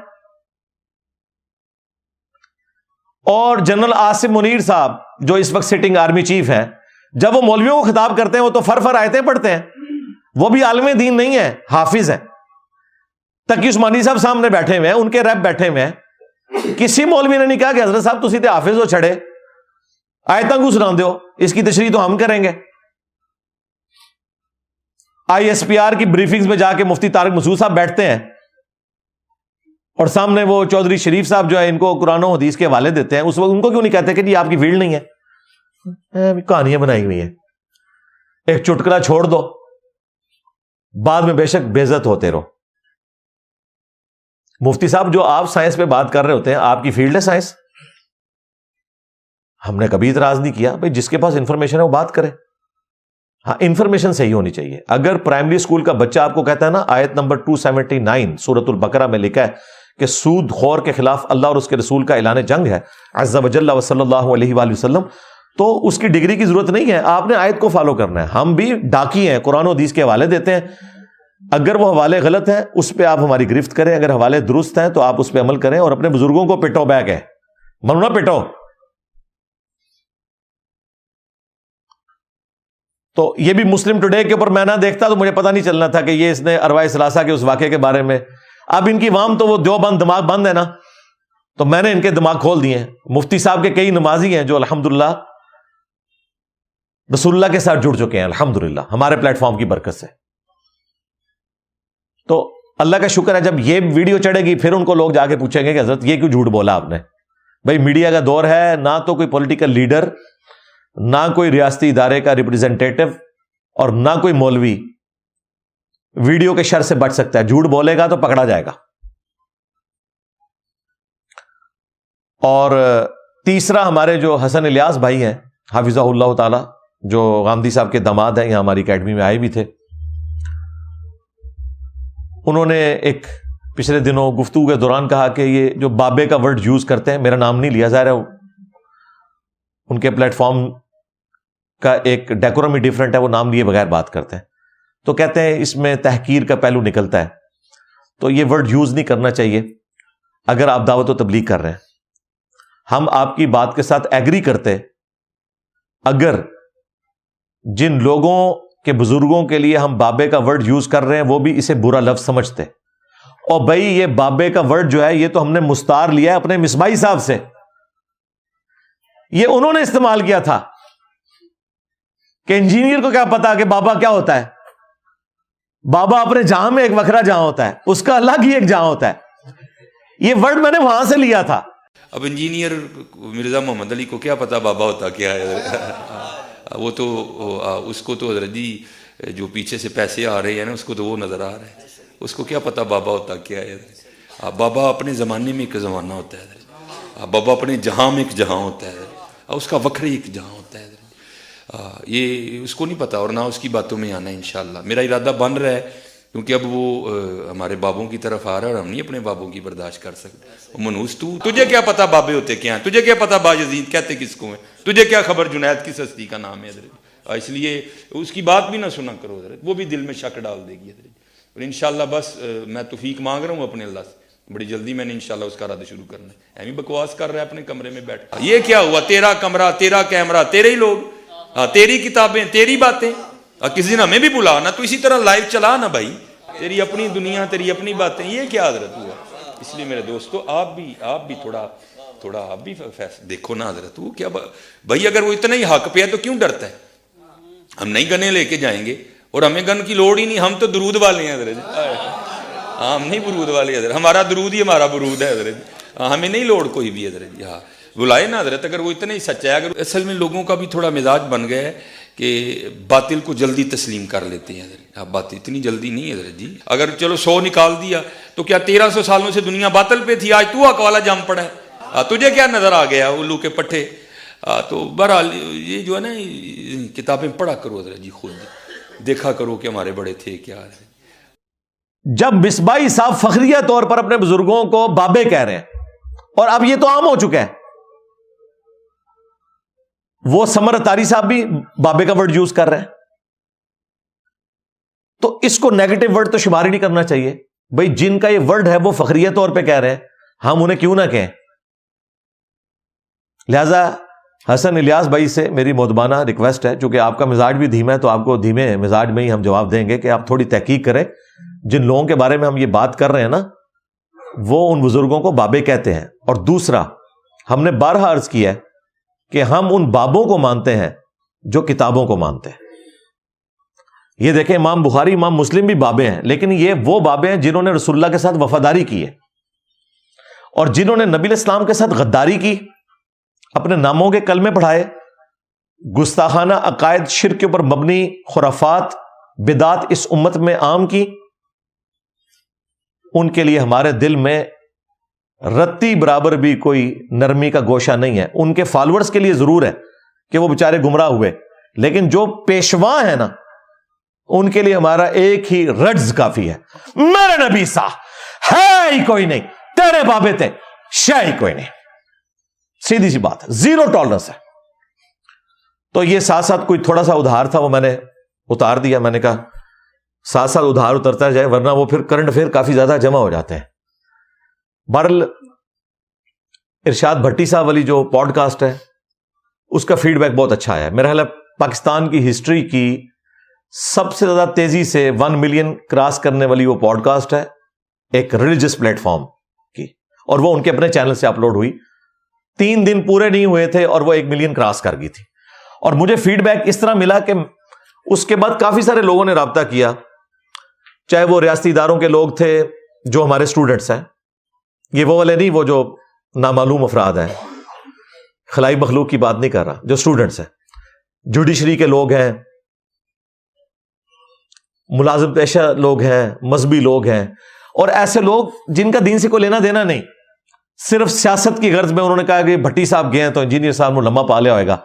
اور جنرل عاصم منیر صاحب جو اس وقت سٹنگ آرمی چیف ہیں، جب وہ مولویوں کو خطاب کرتے ہیں وہ تو فر آیتیں پڑھتے ہیں، وہ بھی عالم دین نہیں ہے، حافظ ہیں۔ تقی عثمانی صاحب سامنے بیٹھے ہوئے ہیں، ان کے ریپ بیٹھے ہوئے ہیں، کسی مولوی نے نہیں کہا کہ حضرت صاحب تسی تے حافظ ہو چھڑے، آیتاں کو سنا دیو، اس کی تشریح تو ہم کریں گے۔ ISPR کی بریفنگز میں جا کے مفتی طارق مسعود صاحب بیٹھتے ہیں اور سامنے وہ چودھری شریف صاحب جو ہے ان کو قرآن و حدیث کے حوالے دیتے ہیں، اس وقت ان کو کیوں نہیں کہتے کہ جی آپ کی فیلڈ نہیں ہے، کہانیاں بنائی ہوئی ہیں، ایک چٹکلا چھوڑ دو، بعد میں بے شک بے عزت ہوتے رہو۔ مفتی صاحب جو آپ سائنس پہ بات کر رہے ہوتے ہیں، آپ کی فیلڈ ہے سائنس، ہم نے کبھی اعتراض نہیں کیا، بھائی جس کے پاس انفارمیشن ہے وہ بات کرے، ہاں انفارمیشن صحیح ہونی چاہیے۔ اگر پرائمری اسکول کا بچہ آپ کو کہتا ہے نا آیت نمبر 279 سورۃ البقرہ میں لکھا ہے کہ سود خور کے خلاف اللہ اور اس کے رسول کا اعلان جنگ ہے عز وجل و صلی اللہ علیہ وآلہ وسلم، تو اس کی ڈگری کی ضرورت نہیں ہے، آپ نے آیت کو فالو کرنا ہے۔ ہم بھی ڈاکی ہیں، قرآن و حدیث کے حوالے دیتے ہیں، اگر وہ حوالے غلط ہیں اس پہ آپ ہماری گرفت کریں، اگر حوالے درست ہیں تو آپ اس پہ عمل کریں، اور اپنے بزرگوں کو پٹو بیک ہے، منو نہ پٹو۔ تو یہ بھی مسلم ٹوڈے کے اوپر میں نہ دیکھتا تو مجھے پتہ نہیں چلنا تھا کہ یہ اس نے ارواح ثلاثہ کے اس واقعے کے بارے میں، اب ان کی عوام تو وہ دیوبند دماغ بند ہے نا، تو میں نے ان کے دماغ کھول دیے ہیں۔ مفتی صاحب کے کئی نمازی ہیں جو الحمدللہ رسول اللہ کے ساتھ جڑ چکے ہیں الحمدللہ ہمارے پلیٹ فارم کی برکت سے۔ تو اللہ کا شکر ہے جب یہ ویڈیو چڑھے گی پھر ان کو لوگ جا کے پوچھیں گے کہ حضرت یہ کیوں جھوٹ بولا آپ نے؟ بھائی میڈیا کا دور ہے، نہ تو کوئی پولیٹیکل لیڈر، نہ کوئی ریاستی ادارے کا ریپریزنٹیٹو، اور نہ کوئی مولوی ویڈیو کے شر سے بچ سکتا ہے۔ جھوٹ بولے گا تو پکڑا جائے گا۔ اور تیسرا ہمارے جو حسن الیاس بھائی ہیں حافظہ اللہ تعالی، جو غامدی صاحب کے داماد ہیں، یہاں ہماری اکیڈمی میں آئے بھی تھے، انہوں نے ایک پچھلے دنوں گفتگو کے دوران کہا کہ یہ جو بابے کا ورڈ یوز کرتے ہیں، میرا نام نہیں لیا، ظاہر ہے ان کے پلیٹ فارم کا ایک ڈیکورم ہی ڈیفرنٹ ہے، وہ نام لیے بغیر بات کرتے ہیں، تو کہتے ہیں اس میں تحقیر کا پہلو نکلتا ہے، تو یہ ورڈ یوز نہیں کرنا چاہیے اگر آپ دعوت و تبلیغ کر رہے ہیں۔ ہم آپ کی بات کے ساتھ ایگری کرتے اگر جن لوگوں کے بزرگوں کے لیے ہم بابے کا ورڈ یوز کر رہے ہیں وہ بھی اسے برا لفظ سمجھتے، اور بھائی یہ بابے کا ورڈ جو ہے یہ تو ہم نے مستعار لیا ہے اپنے مصباحی صاحب سے، یہ انہوں نے استعمال کیا تھا کہ انجینئر کو کیا پتا کہ بابا کیا ہوتا ہے، بابا اپنے جہاں میں ایک وکھرا جہاں ہوتا ہے، اس کا الگ ہی ایک جہاں ہوتا ہے، یہ ورڈ میں نے وہاں سے لیا تھا۔ اب انجینئر مرزا محمد علی کو کیا پتا بابا ہوتا کیا ہے؟ وہ تو اس کو تو حضرت جی جو پیچھے سے پیسے آ رہے ہیں نا اس کو تو وہ نظر آ رہا ہے، اس کو کیا پتا بابا ہوتا کیا ہے؟ بابا اپنے زمانے میں ایک زمانہ ہوتا ہے، بابا اپنے جہاں میں ایک جہاں ہوتا ہے، اس کا وکھرے ایک جہاں ہوتا ہے، یہ اس کو نہیں پتا، اور نہ اس کی باتوں میں آنا ہے انشاءاللہ۔ میرا ارادہ بن رہا ہے کیونکہ اب وہ ہمارے بابوں کی طرف آ رہا ہے اور ہم نہیں اپنے بابوں کی برداشت کر سکتے۔ منوس تجھے کیا پتا بابے ہوتے کیا ہیں؟ تجھے کیا پتا باجزید کہتے کس کو ہیں؟ تجھے کیا خبر جنید کس ہستی کا نام ہے حضرت؟ اس لیے اس کی بات بھی نہ سنا کرو حضرت، وہ بھی دل میں شک ڈال دے گی حضرت۔ اور انشاءاللہ بس میں توفیق مانگ رہا ہوں اپنے اللہ سے، بڑی جلدی میں نے انشاءاللہ اس کا رد شروع کرنا ہے۔ ایمی بکواس کر رہا ہے اپنے کمرے میں بیٹھ، یہ کیا ہوا؟ تیرا کمرہ، تیرا کیمرہ، تیرے ہی لوگ، تیری کتابیں، تیری باتیں، کسی دن ہمیں بھی بلا نا، تو اسی طرح لائیو چلا نا بھائی، تیری اپنی دنیا، تیری اپنی باتیں، یہ کیا حضرت ہوا؟ اس لیے میرے دوستو آپ بھی تھوڑا آپ بھی دیکھو نا حضرت، وہ کیا بھائی اگر وہ اتنا ہی حق پہ ہے تو کیوں ڈرتا ہے؟ ہم نہیں گنے لے کے جائیں گے، اور ہمیں گن کی لوڑ ہی نہیں، ہم تو درود والے ہیں حضرت، ہم نہیں برود والے حضرت، ہمارا درود ہی ہمارا برود ہے حضرت، ہمیں نہیں لوڑ کوئی بھی حضرت، ہاں بلائے نا حضرت اگر وہ اتنا ہی سچا ہے۔ اگر اصل میں لوگوں کا بھی تھوڑا مزاج بن گیا ہے کہ باطل کو جلدی تسلیم کر لیتے ہیں حضرت، بات اتنی جلدی نہیں ہے حضرت جی، اگر چلو 100 نکال دیا تو کیا 1300 سالوں سے دنیا باطل پہ تھی، آج تو حق والا جم پڑا ہے، تجھے کیا نظر آ گیا الو کے پٹھے؟ تو بہرحال یہ جو ہے نا کتابیں پڑھا کرو حضرت جی، خود دیکھا کرو کہ ہمارے بڑے تھے کیا ہے۔ جب مصباحی صاحب فخریہ طور پر اپنے بزرگوں کو بابے کہہ رہے ہیں، اور اب یہ تو عام ہو چکا ہے، وہ سمر اتاری صاحب بھی بابے کا ورڈ یوز کر رہے ہیں، تو اس کو نیگیٹو ورڈ تو شمار ہی نہیں کرنا چاہیے۔ بھئی جن کا یہ ورڈ ہے وہ فخریہ طور پہ کہہ رہے ہیں، ہم انہیں کیوں نہ کہیں؟ لہذا حسن الیاس بھائی سے میری مودبانہ ریکویسٹ ہے، چونکہ آپ کا مزاج بھی دھیما ہے تو آپ کو دھیمے مزاج میں ہی ہم جواب دیں گے کہ آپ تھوڑی تحقیق کریں، جن لوگوں کے بارے میں ہم یہ بات کر رہے ہیں نا وہ ان بزرگوں کو بابے کہتے ہیں۔ اور دوسرا، ہم نے بارہا عرض کیا ہے کہ ہم ان بابوں کو مانتے ہیں جو کتابوں کو مانتے ہیں۔ یہ دیکھیں امام بخاری، امام مسلم بھی بابے ہیں، لیکن یہ وہ بابے ہیں جنہوں نے رسول اللہ کے ساتھ وفاداری کی ہے، اور جنہوں نے نبی علیہ السلام کے ساتھ غداری کی، اپنے ناموں کے کلمے پڑھائے، گستاخانہ عقائد، شرک کے اوپر مبنی خرافات، بدعات اس امت میں عام کی، ان کے لیے ہمارے دل میں رتی برابر بھی کوئی نرمی کا گوشہ نہیں ہے۔ ان کے فالوورز کے لیے ضرور ہے کہ وہ بیچارے گمراہ ہوئے، لیکن جو پیشوا ہیں نا ان کے لیے ہمارا ایک ہی رجز کافی ہے، میرے نبی سا ہے ہی کوئی نہیں، تیرے بابے تھے شے ہی کوئی نہیں، سیدھی سی بات ہے، زیرو ٹالرنس ہے۔ تو یہ ساتھ ساتھ کوئی تھوڑا سا ادھار تھا وہ میں نے اتار دیا، میں نے کہا ساتھ ساتھ ادھار اترتا جائے، ورنہ وہ پھر کرنٹ افیئر کافی زیادہ جمع ہو جاتے ہیں. بہرحال ارشاد بھٹی صاحب والی جو پوڈ کاسٹ ہے اس کا فیڈ بیک بہت اچھا ہے. میرا خیال ہے پاکستان کی ہسٹری کی سب سے زیادہ تیزی سے 1 ملین کراس کرنے والی وہ پوڈ کاسٹ ہے ایک ریلیجس پلیٹ فارم کی، اور وہ ان کے اپنے چینل سے اپلوڈ ہوئی. 3 دن پورے نہیں ہوئے تھے اور وہ 1 ملین کراس کر گئی تھی. اور مجھے فیڈ بیک اس طرح ملا کہ اس کے بعد کافی سارے لوگوں نے رابطہ کیا، چاہے وہ ریاستی اداروں کے لوگ تھے جو ہمارے اسٹوڈنٹس ہیں، یہ وہ والے نہیں وہ جو نامعلوم افراد ہیں، خلائی مخلوق کی بات نہیں کر رہا، جو اسٹوڈنٹس ہیں، جوڈیشری کے لوگ ہیں، ملازم پیشہ لوگ ہیں، مذہبی لوگ ہیں، اور ایسے لوگ جن کا دین سے کوئی لینا دینا نہیں، صرف سیاست کی غرض میں انہوں نے کہا کہ بھٹی صاحب گئے ہیں تو انجینئر صاحب نے لمبا پا لیا ہوئے گا.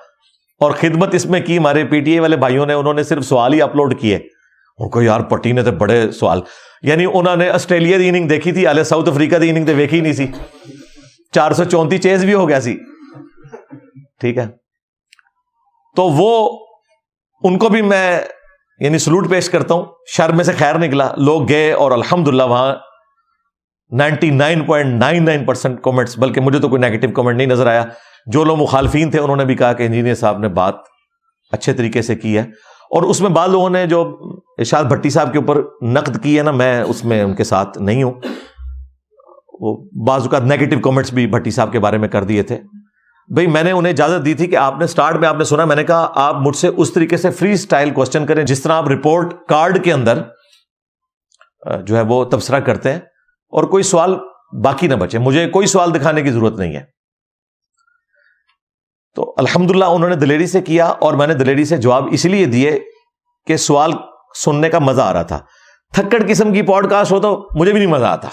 اور خدمت اس میں کی ہمارے پی ٹی اے والے بھائیوں نے، انہوں نے صرف سوال ہی اپلوڈ کیے. ان کو یار پٹی نے تو بڑے سوال، یعنی انہوں نے آسٹریلیا دی اننگ دیکھی تھی، حالے ساؤتھ افریقہ دی اننگ تو ویکھی نہیں سی، 434 چیز بھی ہو گیا سی. ٹھیک ہے، تو وہ ان کو بھی میں یعنی سلوٹ پیش کرتا ہوں. شر میں سے خیر نکلا، لوگ گئے اور الحمدللہ وہاں 99.99% کامنٹس، بلکہ مجھے تو کوئی نیگیٹو کامنٹ نہیں نظر آیا. جو لوگ مخالفین تھے انہوں نے بھی کہا کہ انجینئر صاحب نے بات اچھے طریقے سے کی ہے. اور اس میں بعض لوگوں نے جو ارشاد بھٹی صاحب کے اوپر نقد کی ہے نا، میں اس میں ان کے ساتھ نہیں ہوں. وہ بعض اوقات نیگیٹو کامنٹس بھی بھٹی صاحب کے بارے میں کر دیے تھے. بھئی میں نے انہیں اجازت دی تھی کہ آپ نے سٹارٹ میں آپ نے سنا، میں نے کہا آپ مجھ سے اس طریقے سے فری سٹائل کوسچن کریں جس طرح آپ رپورٹ کارڈ کے اندر جو ہے وہ تبصرہ کرتے ہیں، اور کوئی سوال باقی نہ بچے. مجھے کوئی سوال دکھانے کی ضرورت نہیں ہے. تو الحمدللہ انہوں نے دلیری سے کیا، اور میں نے دلیری سے جواب اس لیے دیے کہ سوال سننے کا مزہ آ رہا تھا. تھکڑ قسم کی پوڈ کاسٹ ہو تو مجھے بھی نہیں مزہ آتا،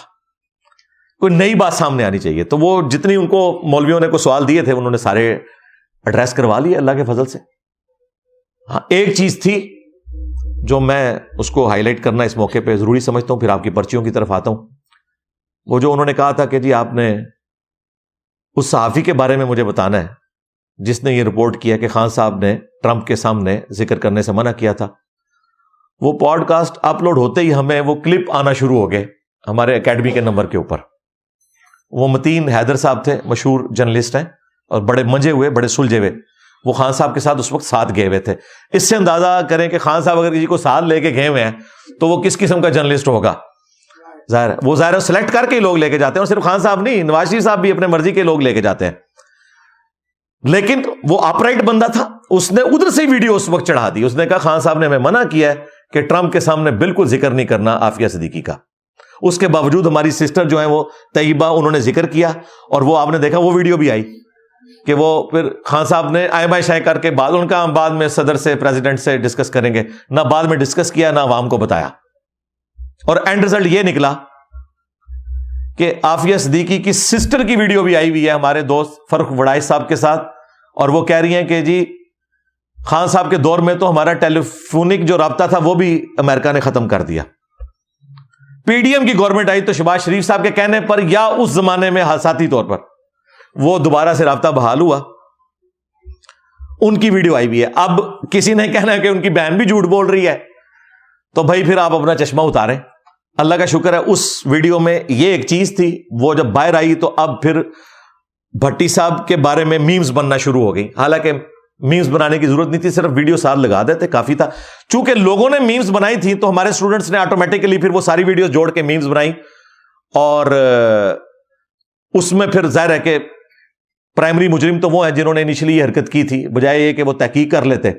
کوئی نئی بات سامنے آنی چاہیے. تو وہ جتنی ان کو مولویوں نے کو سوال دیے تھے انہوں نے سارے ایڈریس کروا لیے اللہ کے فضل سے. ہاں ایک چیز تھی جو میں اس کو ہائی لائٹ کرنا اس موقع پہ ضروری سمجھتا ہوں، پھر آپ کی پرچیوں کی طرف آتا ہوں. وہ جو انہوں نے کہا تھا کہ جی آپ نے اس صحافی کے بارے میں مجھے بتانا ہے جس نے یہ رپورٹ کیا کہ خان صاحب نے ٹرمپ کے سامنے ذکر کرنے سے منع کیا تھا. وہ پوڈ کاسٹ اپلوڈ ہوتے ہی ہمیں وہ کلپ آنا شروع ہو گئے ہمارے اکیڈمی کے نمبر کے اوپر. وہ متین حیدر صاحب تھے، مشہور جرنلسٹ ہیں اور بڑے منجے ہوئے، بڑے سلجھے ہوئے. وہ خان صاحب کے ساتھ اس وقت ساتھ گئے ہوئے تھے. اس سے اندازہ کریں کہ خان صاحب اگر کسی کو ساتھ لے کے گئے ہوئے ہیں تو وہ کس قسم کا جرنلسٹ ہوگا. ظاہر ہے وہ ظاہر سلیکٹ کر کے لوگ لے کے جاتے ہیں، اور صرف خان صاحب نہیں، نواز شریف صاحب بھی اپنے مرضی کے لوگ لے کے جاتے ہیں. لیکن وہ اپرائٹ بندہ تھا، اس نے ادھر سے ویڈیو اس وقت چڑھا دی. اس نے کہا خان صاحب نے ہمیں منع کیا ہے کہ ٹرمپ کے سامنے بالکل ذکر نہیں کرنا عافیہ صدیقی کا. اس کے باوجود ہماری سسٹر جو ہیں وہ طیبہ، انہوں نے ذکر کیا، اور وہ آپ نے دیکھا وہ ویڈیو بھی آئی کہ وہ پھر خان صاحب نے آئے بائے شائع کر کے بعد ان کا ہم بعد میں صدر سے پریزیڈنٹ سے ڈسکس کریں گے، نہ بعد میں ڈسکس کیا نہ عوام کو بتایا. اور اینڈ رزلٹ یہ نکلا کہ عافیہ صدیقی کی سسٹر کی ویڈیو بھی آئی ہوئی ہے ہمارے دوست فرخ وڑائش صاحب کے ساتھ، اور وہ کہہ رہی ہیں کہ جی خان صاحب کے دور میں تو ہمارا ٹیلی فونک جو رابطہ تھا وہ بھی امریکہ نے ختم کر دیا. پی ڈی ایم کی گورنمنٹ آئی تو شہباز شریف صاحب کے کہنے پر یا اس زمانے میں حادثاتی طور پر وہ دوبارہ سے رابطہ بحال ہوا. ان کی ویڈیو آئی ہوئی ہے. اب کسی نے کہنا ہے کہ ان کی بہن بھی جھوٹ بول رہی ہے، تو بھائی پھر آپ اپنا چشمہ اتاریں. اللہ کا شکر ہے اس ویڈیو میں یہ ایک چیز تھی، وہ جب باہر آئی تو اب پھر بھٹی صاحب کے بارے میں میمز بننا شروع ہو گئی. حالانکہ میمز بنانے کی ضرورت نہیں تھی، صرف ویڈیو ساتھ لگا دیتے کافی تھا. چونکہ لوگوں نے میمز بنائی تھی تو ہمارے اسٹوڈنٹس نے آٹومیٹکلی پھر وہ ساری ویڈیوز جوڑ کے میمز بنائی، اور اس میں پھر ظاہر ہے کہ پرائمری مجرم تو وہ ہیں جنہوں نے انیشلی یہ حرکت کی تھی، بجائے یہ کہ وہ تحقیق کر لیتے.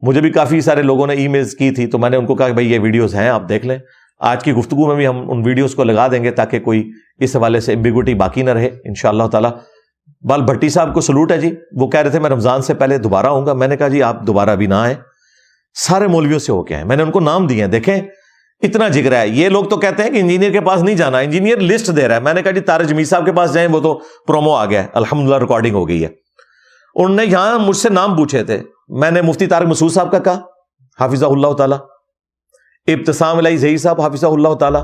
مجھے بھی کافی سارے لوگوں نے ای میلز کی تھی تو میں نے ان کو کہا کہ بھائی یہ ویڈیوز ہیں آپ دیکھ لیں. آج کی گفتگو میں بھی ہم ان ویڈیوز کو لگا دیں گے تاکہ کوئی اس حوالے سے ایمبیگوٹی باقی نہ رہے انشاءاللہ تعالی. بال بھٹی صاحب کو سلوٹ ہے جی. وہ کہہ رہے تھے میں رمضان سے پہلے دوبارہ آؤں گا. میں نے کہا جی آپ دوبارہ بھی نہ آئیں، سارے مولویوں سے ہو کے آئیں. میں نے ان کو نام دیے ہیں، دیکھیں اتنا جگر ہے. یہ لوگ تو کہتے ہیں کہ انجینئر کے پاس نہیں جانا، انجینئر لسٹ دے رہا ہے. میں نے کہا جی طارق جمیل صاحب کے پاس جائیں، وہ تو پرومو آ گیا ہے، الحمدللہ ریکارڈنگ ہو گئی ہے. انہوں نے یہاں مجھ سے نام پوچھے تھے، میں نے مفتی طارق مسعود صاحب کا کہا حافظہ اللہ تعالی، ابتسام الہی زہیر صاحب حافظہ اللہ تعالی،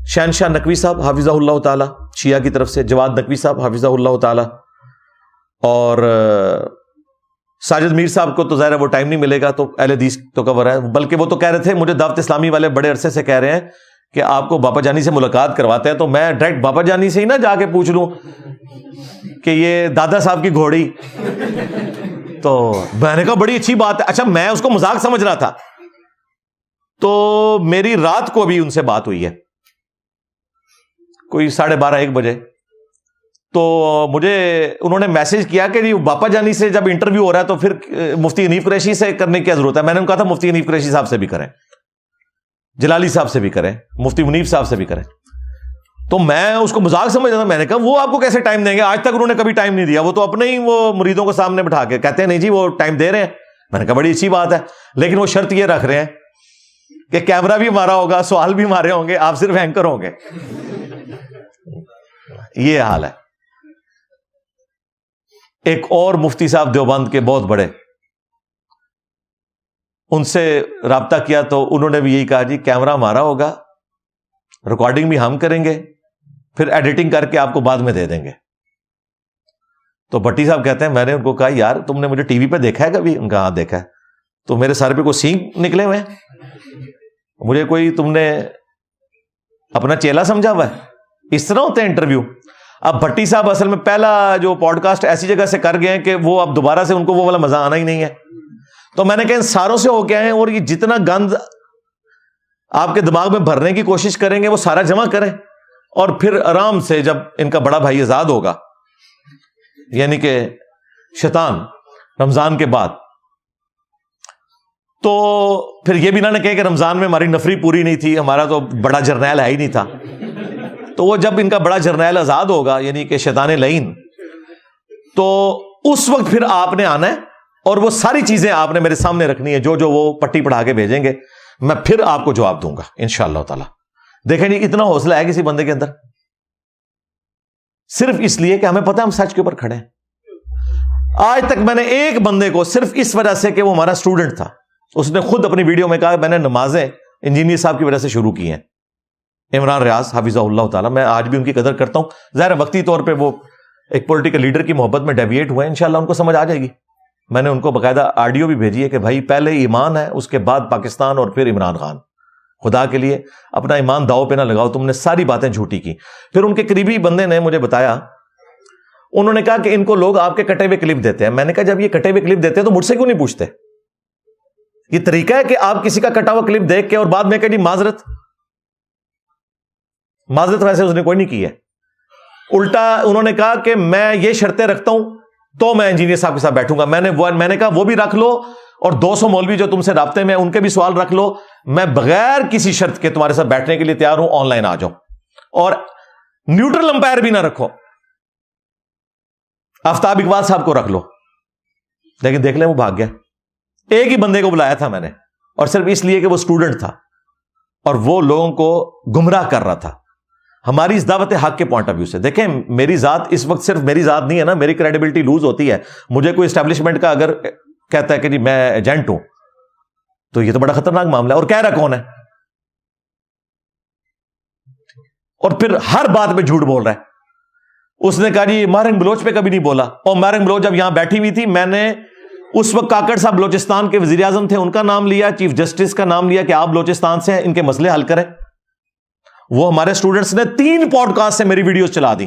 شہنشاہ نقوی صاحب حافظہ اللہ تعالی شیعہ کی طرف سے، جواد نقوی صاحب حافظہ اللہ تعالی، اور ساجد میر صاحب کو تو ظاہر ہے وہ ٹائم نہیں ملے گا، تو اہل حدیث تو کور ہے، بلکہ وہ تو کہہ رہے تھے مجھے دعوت اسلامی والے بڑے عرصے سے کہہ رہے ہیں کہ آپ کو باپا جانی سے ملاقات کرواتے ہیں، تو میں ڈائریکٹ باپا جانی سے ہی نہ جا کے پوچھ لوں کہ یہ دادا صاحب کی گھوڑی. تو میں نے کہا بڑی اچھی بات ہے. اچھا میں اس کو مذاق سمجھ رہا تھا، تو میری رات کو بھی ان سے بات ہوئی ہے کوئی 12:30-1 بجے. تو مجھے انہوں نے میسج کیا کہ جی باپا جانی سے جب انٹرویو ہو رہا ہے تو پھر مفتی حنیف قریشی سے کرنے کی کیا ضرورت ہے. میں نے کہا تھا مفتی حنیف قریشی صاحب سے بھی کریں، جلالی صاحب سے بھی کریں، مفتی منیف صاحب سے بھی کریں. تو میں اس کو مذاق سمجھ رہا تھا. میں نے کہا وہ آپ کو کیسے ٹائم دیں گے، آج تک انہوں نے کبھی ٹائم نہیں دیا، وہ تو اپنے ہی وہ مریدوں کو سامنے بٹھا کے کہتے ہیں نہیں جی وہ ٹائم دے رہے ہیں. میں نے کہا بڑی اچھی بات ہے، لیکن وہ شرط یہ رکھ رہے ہیں کہ کیمرہ بھی ہمارا ہوگا، سوال بھی ہمارے ہوں گے، آپ صرف اینکر ہوں گے. یہ حال ہے. ایک اور مفتی صاحب دیوبند کے بہت بڑے، ان سے رابطہ کیا تو انہوں نے بھی یہی کہا جی کیمرہ ہمارا ہوگا، ریکارڈنگ بھی ہم کریں گے، پھر ایڈیٹنگ کر کے آپ کو بعد میں دے دیں گے. تو بھٹی صاحب کہتے ہیں میں نے ان کو کہا یار تم نے مجھے ٹی وی پہ دیکھا ہے کبھی؟ ان کا ہاں دیکھا ہے. تو میرے سر پہ کوئی سینگ نکلے ہوئے ہیں؟ مجھے کوئی تم نے اپنا چیلا سمجھا ہوا ہے؟ اس طرح ہوتے ہیں انٹرویو. اب بھٹی صاحب اصل میں پہلا جو پوڈ کاسٹ ایسی جگہ سے کر گئے ہیں کہ وہ اب دوبارہ سے ان کو وہ والا مزہ آنا ہی نہیں ہے. تو میں نے کہا ان ساروں سے ہو کے آئے ہیں، اور یہ جتنا گند آپ کے دماغ میں بھرنے کی کوشش کریں گے وہ سارا جمع کریں، اور پھر آرام سے جب ان کا بڑا بھائی آزاد ہوگا، یعنی کہ شیطان، رمضان کے بعد، تو پھر یہ بھی نہ کہے کہ رمضان میں ہماری نفری پوری نہیں تھی، ہمارا تو بڑا جرنیل ہے ہی نہیں تھا. تو وہ جب ان کا بڑا جرنیل آزاد ہوگا، یعنی کہ شیطان لعین، تو اس وقت پھر آپ نے آنا ہے اور وہ ساری چیزیں آپ نے میرے سامنے رکھنی ہے، جو وہ پٹی پڑھا کے بھیجیں گے میں پھر آپ کو جواب دوں گا انشاءاللہ تعالی. دیکھیں جی اتنا حوصلہ ہے کسی بندے کے اندر، صرف اس لیے کہ ہمیں پتہ ہے ہم سچ کے اوپر کھڑے ہیں. آج تک میں نے ایک بندے کو صرف اس وجہ سے کہ وہ ہمارا اسٹوڈنٹ تھا، اس نے خود اپنی ویڈیو میں کہا میں نے نمازیں انجینئر صاحب کی وجہ سے شروع کی ہیں، عمران ریاض حفظہ اللہ تعالی. میں آج بھی ان کی قدر کرتا ہوں. ظاہر وقتی طور پہ وہ ایک پولیٹیکل لیڈر کی محبت میں ڈیویٹ ہوئے ہیں، انشاءاللہ ان کو سمجھ آ جائے گی. میں نے ان کو باقاعدہ آڈیو بھی بھیجی ہے کہ بھائی پہلے ایمان ہے، اس کے بعد پاکستان، اور پھر عمران خان. خدا کے لیے اپنا ایمان داؤ پہ نہ لگاؤ، تم نے ساری باتیں جھوٹی کی. پھر ان کے قریبی بندے نے مجھے بتایا، انہوں نے کہا کہ ان کو لوگ آپ کے کٹے ہوئے کلپ دیتے ہیں. میں نے کہا جب یہ کٹے ہوئے کلپ دیتے ہیں تو مجھ سے کیوں نہیں پوچھتے؟ یہ طریقہ ہے کہ آپ کسی کا کٹا ہوا کلپ دیکھ کے اور بعد میں کہ جی معذرت ویسے اس نے کوئی نہیں کی ہے. الٹا انہوں نے کہا کہ میں یہ شرطیں رکھتا ہوں تو میں انجینئر صاحب کے ساتھ بیٹھوں گا. میں نے کہا وہ بھی رکھ لو، اور 200 مولوی جو تم سے رابطے میں ان کے بھی سوال رکھ لو. میں بغیر کسی شرط کے تمہارے ساتھ بیٹھنے کے لیے تیار ہوں، آن لائن آ جاؤ، اور نیوٹرل امپائر بھی نہ رکھو، آفتاب اقبال صاحب کو رکھ لو. لیکن دیکھ لیں وہ بھاگ گیا. ایک ہی بندے کو بلایا تھا میں نے، اور صرف اس لیے کہ وہ اسٹوڈنٹ تھا اور وہ لوگوں کو گمراہ کر رہا تھا ہماری اس دعوت حق کے پوائنٹ آف ویو سے. دیکھیں میری ذات اس وقت صرف میری ذات نہیں ہے نا، میری کریڈیبلٹی لوز ہوتی ہے. مجھے کوئی اسٹیبلشمنٹ کا اگر کہتا ہے کہ جی میں ایجنٹ ہوں تو یہ تو بڑا خطرناک معاملہ ہے. اور کہہ رہا کون ہے؟ اور پھر ہر بات پہ جھوٹ بول رہا ہے. اس نے کہا جی مارنگ بلوچ پہ کبھی نہیں بولا. اور مارنگ بلوچ جب یہاں بیٹھی ہوئی تھی، میں نے اس وقت کاکڑ صاحب بلوچستان کے وزیر اعظم تھے، ان کا نام لیا، چیف جسٹس کا نام لیا کہ آپ بلوچستان سے ہیں، ان کے مسئلے حل کریں. وہ ہمارے اسٹوڈنٹس نے 3 پوڈ کاسٹ سے میری ویڈیوز چلا دی،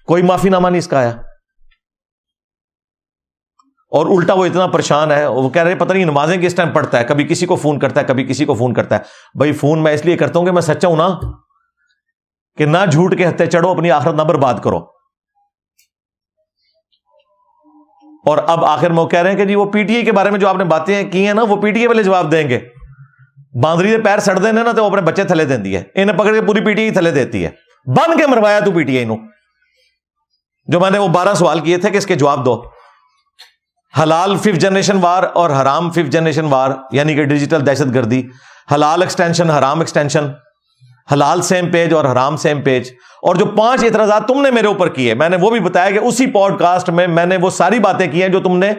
کوئی معافی نامہ نہیں اس کا آیا. اور الٹا وہ اتنا پریشان ہے، وہ کہہ رہے پتہ نہیں نمازیں کس ٹائم پڑھتا ہے، کبھی کسی کو فون کرتا ہے، کبھی کسی کو فون کرتا ہے. بھائی فون میں اس لیے کرتا ہوں کہ میں سچا ہوں نا، کہ نہ جھوٹ کے ہتھے چڑھو، اپنی آخرت نہ برباد کرو. اور اب آخر میں وہ کہہ رہے ہیں کہ جی وہ پی ٹی آئی کے بارے میں جو آپ نے باتیں کی ہیں نا، وہ پی ٹی آئی والے جواب دیں گے. باندری دے پیر سڑ دینے نا تو وہ اپنے بچے تھلے دیندی ہے، انہیں پکڑ کے پوری پی ٹی آئی تھلے دیتی ہے. بن کے مروایا تو پی ٹی آئی نو. جو میں نے وہ 12 سوال کیے تھے کہ اس کے جواب دو. حلال 5th جنریشن وار اور حرام 5th جنریشن وار، یعنی کہ ڈیجیٹل دہشت گردی، حلال ایکسٹینشن، حرام ایکسٹینشن، حلال سیم پیج اور حرام سیم پیج. اور جو 5 اعتراضات تم نے میرے اوپر کیے، میں نے وہ بھی بتایا کہ اسی پوڈ کاسٹ میں نے وہ ساری باتیں کی ہیں جو تم نے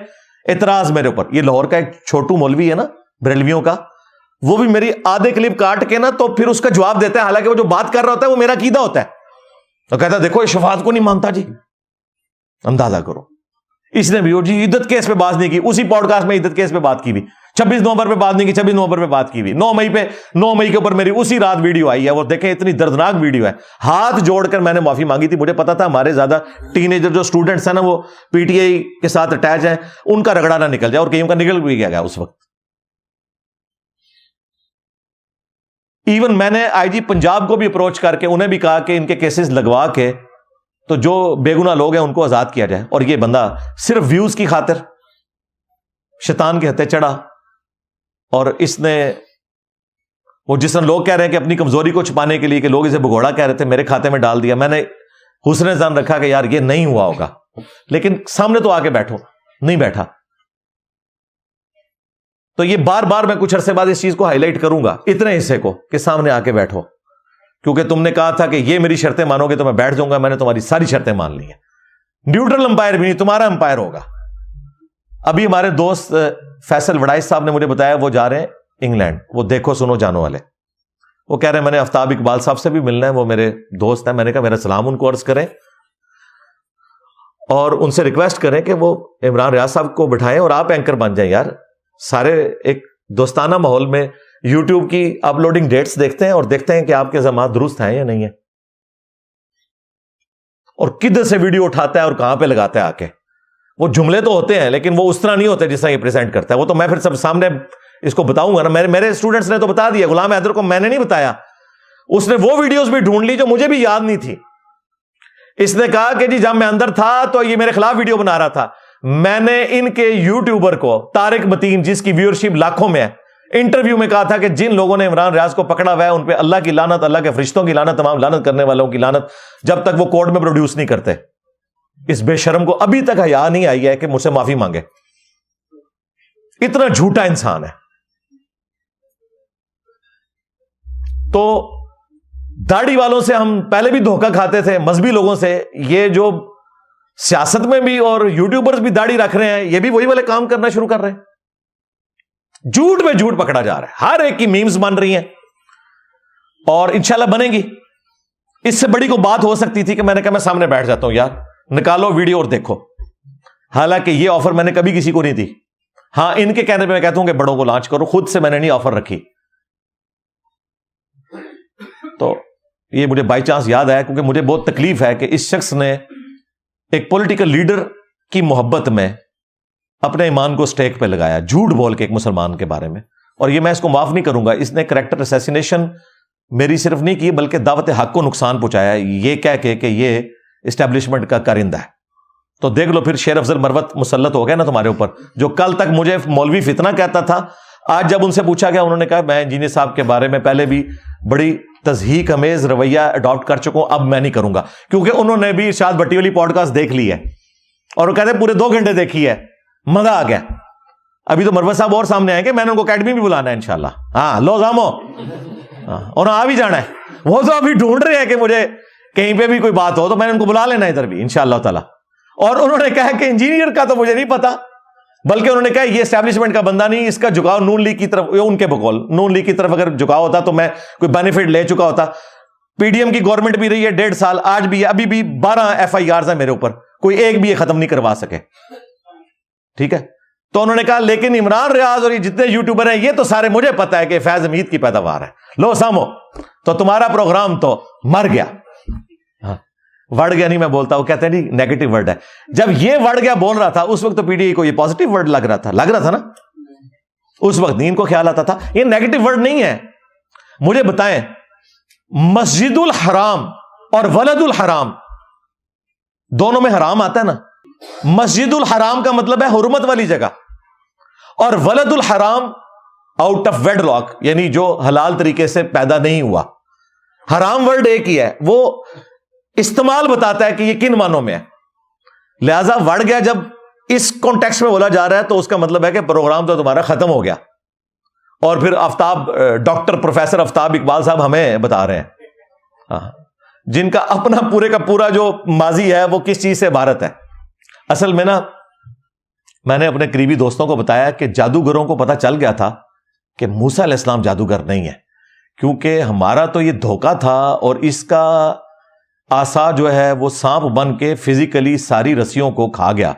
اعتراض میرے اوپر. یہ لاہور کا ایک چھوٹو مولوی ہے نا بریلویوں کا، وہ بھی میری آدھے کلپ کاٹ کے نا تو پھر اس کا جواب دیتا ہے، حالانکہ وہ جو بات کر رہا ہوتا ہے وہ میرا عقیدہ ہوتا ہے. تو کہتا ہے دیکھو یہ شفاعت کو نہیں مانتا. جی اندازہ کرو، اس نے بھی وہ جی عدت کیس پہ بات نہیں کی, اسی پوڈ کاسٹ میں عدت کیس پہ بات کی ہوئی, 26 نومبر پہ بات نہیں کی, 26 نومبر پہ بات کی ہوئی, 9 مئی کے اوپر میری اسی رات ویڈیو آئی ہے, وہ دیکھیں اتنی دردناک ویڈیو ہے. ہاتھ جوڑ کر میں نے معافی مانگی تھی, مجھے پتا تھا ہمارے زیادہ ٹین ایجر جو اسٹوڈنٹس ہیں نا وہ پی ٹی آئی کے ساتھ اٹیچ ہیں, ان کا رگڑا نہ نکل جائے, اور کہیں کا نکل بھی گیا اس وقت. ایون میں نے آئی جی پنجاب کو بھی اپروچ کر کے انہیں بھی کہا کہ ان کے کیسز لگوا کے تو جو بے گناہ لوگ ہیں ان کو آزاد کیا جائے. اور یہ بندہ صرف ویوز کی خاطر شیطان کے ہتھے چڑھا, اور اس نے وہ جس طرح لوگ کہہ رہے ہیں کہ اپنی کمزوری کو چھپانے کے لیے کہ لوگ اسے بھگوڑا کہہ رہے تھے, میرے کھاتے میں ڈال دیا. میں نے حسن ظن رکھا کہ یار یہ نہیں ہوا ہوگا, لیکن سامنے تو آ کے بیٹھو, نہیں بیٹھا. تو یہ بار بار میں کچھ عرصے بعد اس چیز کو ہائی لائٹ کروں گا, اتنے حصے کو, کہ سامنے آ کے بیٹھو, کیونکہ تم نے کہا تھا کہ یہ میری شرطیں مانو گے تو میں بیٹھ جاؤں گا. میں نے تمہاری ساری شرطیں مان لی ہیں. نیوٹرل امپائر بھی نہیں, تمہارا امپائر ہوگا. ابھی ہمارے دوست فیصل وڑائش صاحب نے مجھے بتایا وہ جا رہے ہیں انگلینڈ, وہ دیکھو سنو جانو والے. وہ کہہ رہے ہیں میں نے آفتاب اقبال صاحب سے بھی ملنا ہے, وہ میرے دوست ہیں. میں نے کہا میرا سلام ان کو عرض کریں, اور ان سے ریکویسٹ کریں کہ وہ عمران ریاض صاحب کو بٹھائیں اور آپ اینکر بن جائیں. یار سارے ایک دوستانہ ماحول میں یوٹیوب کی اپلوڈنگ ڈیٹس دیکھتے ہیں اور دیکھتے ہیں کہ آپ کے الزامات درست ہیں یا نہیں ہے, اور کدھر سے ویڈیو اٹھاتا ہے اور کہاں پہ لگاتا ہے آ کے. وہ جملے تو ہوتے ہیں لیکن وہ اس طرح نہیں ہوتے جس طرح یہ پریزنٹ کرتا ہے. وہ تو میں پھر سب سامنے اس کو بتاؤں گا نا. میرے اسٹوڈنٹس نے تو بتا دیا, غلام حیدر کو میں نے نہیں بتایا, اس نے وہ ویڈیوز بھی ڈھونڈ لی جو مجھے بھی یاد نہیں تھی. اس نے کہا کہ جی جب میں اندر تھا تو یہ میرے خلاف ویڈیو بنا رہا تھا. میں نے ان کے یوٹیوبر کو, طارق متین جس کی ویورشپ لاکھوں میں ہے, انٹرویو میں کہا تھا کہ جن لوگوں نے عمران ریاض کو پکڑا ہوا ہے ان پہ اللہ کی لعنت, اللہ کے فرشتوں کی لعنت, تمام لعنت کرنے والوں کی لعنت, جب تک وہ کورٹ میں پروڈیوس نہیں کرتے. اس بے شرم کو ابھی تک حیا نہیں آئی ہے کہ مجھ سے معافی مانگے. اتنا جھوٹا انسان ہے. تو داڑھی والوں سے ہم پہلے بھی دھوکہ کھاتے تھے, مذہبی لوگوں سے. یہ جو سیاست میں بھی اور یوٹیوبرز بھی داڑھی رکھ رہے ہیں, یہ بھی وہی والے کام کرنا شروع کر رہے ہیں. جھوٹ میں جھوٹ پکڑا جا رہا ہے. ہر ایک کی میمز بن رہی ہیں اور انشاءاللہ بنے گی. اس سے بڑی کو بات ہو سکتی تھی کہ میں نے کہا میں سامنے بیٹھ جاتا ہوں, یار نکالو ویڈیو اور دیکھو. حالانکہ یہ آفر میں نے کبھی کسی کو نہیں دی. ہاں ان کے کہنے پہ میں کہتا ہوں کہ بڑوں کو لانچ کرو, خود سے میں نے نہیں آفر رکھی. تو یہ مجھے بائی چانس یاد آیا کیونکہ مجھے بہت تکلیف ہے کہ اس شخص نے ایک پولیٹیکل لیڈر کی محبت میں اپنے ایمان کو سٹیک پہ لگایا, جھوٹ بول کے ایک مسلمان کے بارے میں. اور یہ میں اس کو معاف نہیں کروں گا. اس نے کریکٹر اسیسینیشن میری صرف نہیں کی بلکہ دعوت حق کو نقصان پہنچایا, یہ کہہ کے کہ یہ اسٹیبلشمنٹ کا کارندہ ہے. تو دیکھ لو پھر شیر افضل مروت مسلط ہو گیا نا تمہارے اوپر, جو کل تک مجھے مولوی فتنہ کہتا تھا. آج جب ان سے پوچھا گیا انہوں نے کہا میں انجینئر صاحب کے بارے میں پہلے بھی بڑی تضحیک امیز رویہ اڈاپٹ کر چکا ہوں, اب میں نہیں کروں گا. کیونکہ انہوں نے بھی ارشاد بھٹی والی پوڈ کاسٹ دیکھ لی ہے اور وہ کہتے ہیں پورے 2 گھنٹے دیکھی ہے, مزہ آ گیا. ابھی تو مروت صاحب اور سامنے آئیں گے, میں نے ان کو اکیڈمی بھی بلانا ہے انشاءاللہ. ہاں لو زامو, اور آ بھی جانا ہے. وہ تو ابھی ڈھونڈ رہے ہیں کہ مجھے کہیں پہ بھی کوئی بات ہو تو میں نے ان کو بلا لینا ادھر بھی انشاءاللہ تعالی. اور انہوں نے کہا کہ انجینئر کا تو مجھے نہیں پتا, بلکہ انہوں نے کہا یہ اسٹیبلشمنٹ کا بندہ نہیں, اس کا جھکاؤ نون لیگ کی طرف, ان کے بقول نون لیگ کی طرف اگر جھکاؤ ہوتا تو میں کوئی بینیفٹ لے چکا ہوتا. پی ڈی ایم کی گورنمنٹ بھی رہی ہے 1.5 سال, آج بھی ابھی بھی 12 FIRs ہیں میرے اوپر, کوئی ایک بھی یہ ختم نہیں کروا سکے. ٹھیک ہے. تو انہوں نے کہا لیکن عمران ریاض اور یہ جتنے یوٹیوبر ہیں یہ تو سارے مجھے پتا ہے کہ فیض حمید کی پیداوار ہے. لو سامو, تو تمہارا پروگرام تو مر گیا. وڑ گیا نہیں میں بولتا, وہ کہتے ہیں نہیں نیگیٹو ورڈ ہے. جب یہ وڑ گیا بول رہا تھا اس وقت تو پی ڈی آئی کو یہ پازیٹو ورڈ لگ رہا تھا نا. اس وقت نہیں ان کو خیال آتا تھا. یہ نیگیٹو ورڈ نہیں ہے. مجھے بتائیں مسجد الحرام اور ولد الحرام دونوں میں حرام آتا ہے نا. مسجد الحرام کا مطلب ہے حرمت والی جگہ, اور ولد الحرام آؤٹ آف ویڈ لاک یعنی جو حلال طریقے سے پیدا نہیں ہوا. حرام ورڈ ایک ہی ہے, وہ استعمال بتاتا ہے کہ یہ کن معنوں میں ہے. لہذا وڑ گیا جب اس کانٹیکسٹ میں بولا جا رہا ہے تو اس کا مطلب ہے کہ پروگرام تو تمہارا ختم ہو گیا. اور پھر آفتاب ڈاکٹر پروفیسر آفتاب اقبال صاحب ہمیں بتا رہے ہیں جن کا اپنا پورے کا پورا جو ماضی ہے وہ کس چیز سے عبارت ہے. اصل میں نا میں نے اپنے قریبی دوستوں کو بتایا کہ جادوگروں کو پتا چل گیا تھا کہ موسیٰ علیہ السلام جادوگر نہیں ہے, کیونکہ ہمارا تو یہ دھوکہ تھا اور اس کا عصا جو ہے وہ سانپ بن کے فزیکلی ساری رسیوں کو کھا گیا.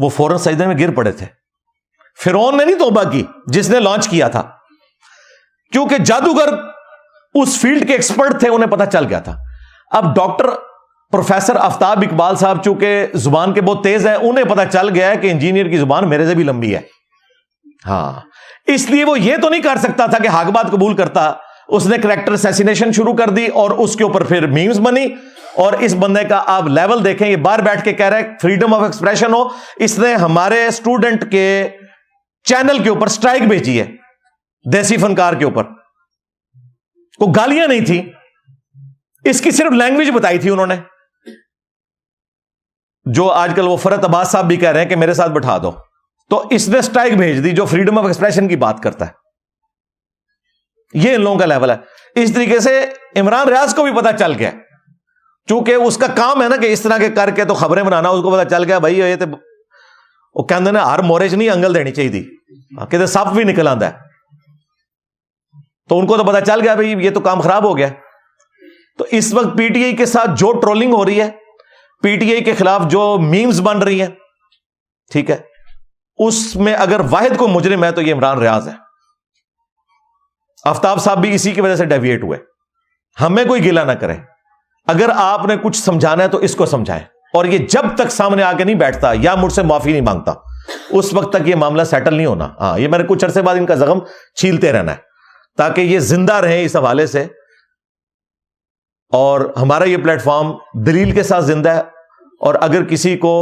وہ فوراً سجدے میں گر پڑے تھے. فرعون نے نہیں توبہ کی جس نے لانچ کیا تھا, کیونکہ جادوگر اس فیلڈ کے ایکسپرٹ تھے, انہیں پتہ چل گیا تھا. اب ڈاکٹر پروفیسر آفتاب اقبال صاحب چونکہ زبان کے بہت تیز ہیں, انہیں پتہ چل گیا ہے کہ انجینئر کی زبان میرے سے بھی لمبی ہے. ہاں, اس لیے وہ یہ تو نہیں کر سکتا تھا کہ حق بات قبول کرتا. اس نے کریکٹر اسیسینیشن شروع کر دی اور اس کے اوپر پھر میمز بنی. اور اس بندے کا آپ لیول دیکھیں, یہ باہر بیٹھ کے کہہ رہا ہے فریڈم آف ایکسپریشن ہو. اس نے ہمارے اسٹوڈنٹ کے چینل کے اوپر سٹرائک بھیجی ہے, دیسی فنکار کے اوپر. کوئی گالیاں نہیں تھی, اس کی صرف لینگویج بتائی تھی انہوں نے, جو آج کل وہ فرحت عباس صاحب بھی کہہ رہے ہیں کہ میرے ساتھ بٹھا دو. تو اس نے سٹرائک بھیج دی جو فریڈم آف ایکسپریشن کی بات کرتا ہے. یہ ان لوگوں کا لیول ہے. اس طریقے سے عمران ریاض کو بھی پتا چل گیا, چونکہ اس کا کام ہے نا کہ اس طرح کے کر کے تو خبریں بنانا. اس کو پتا چل گیا بھائی یہ تو وہ کہتے نا ہر مورج نہیں انگل دینی چاہیے تھی, کہ سپ بھی نکل آتا ہے. تو ان کو تو پتا چل گیا بھائی یہ تو کام خراب ہو گیا. تو اس وقت پی ٹی آئی کے ساتھ جو ٹرولنگ ہو رہی ہے, پی ٹی آئی کے خلاف جو میمز بن رہی ہیں, ٹھیک ہے, اس میں اگر واحد کو مجرم ہے تو یہ عمران ریاض ہے. آفتاب صاحب بھی اسی کی وجہ سے ڈیویٹ ہوئے. ہمیں کوئی گلہ نہ کرے, اگر آپ نے کچھ سمجھانا ہے تو اس کو سمجھائیں. اور یہ جب تک سامنے آ کے نہیں بیٹھتا یا مجھ سے معافی نہیں مانگتا, اس وقت تک یہ معاملہ سیٹل نہیں ہونا. ہاں, یہ میں نے کچھ عرصے بعد ان کا زخم چھیلتے رہنا ہے تاکہ یہ زندہ رہیں اس حوالے سے. اور ہمارا یہ پلیٹ فارم دلیل کے ساتھ زندہ ہے, اور اگر کسی کو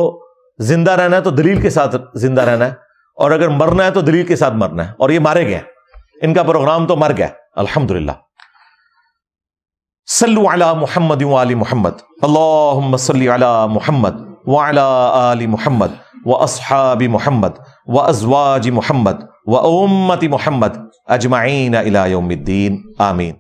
زندہ رہنا ہے تو دلیل کے ساتھ زندہ رہنا ہے, اور اگر مرنا ہے تو دلیل کے ساتھ مرنا ہے. اور یہ مارے گئے, ان کا پروگرام تو مر گیا الحمدللہ. صلو علی محمد وآل محمد, اللہم صلی علی محمد وعلی آل محمد واصحاب محمد وازواج محمد وامت محمد اجمعین الی یوم الدین, آمین.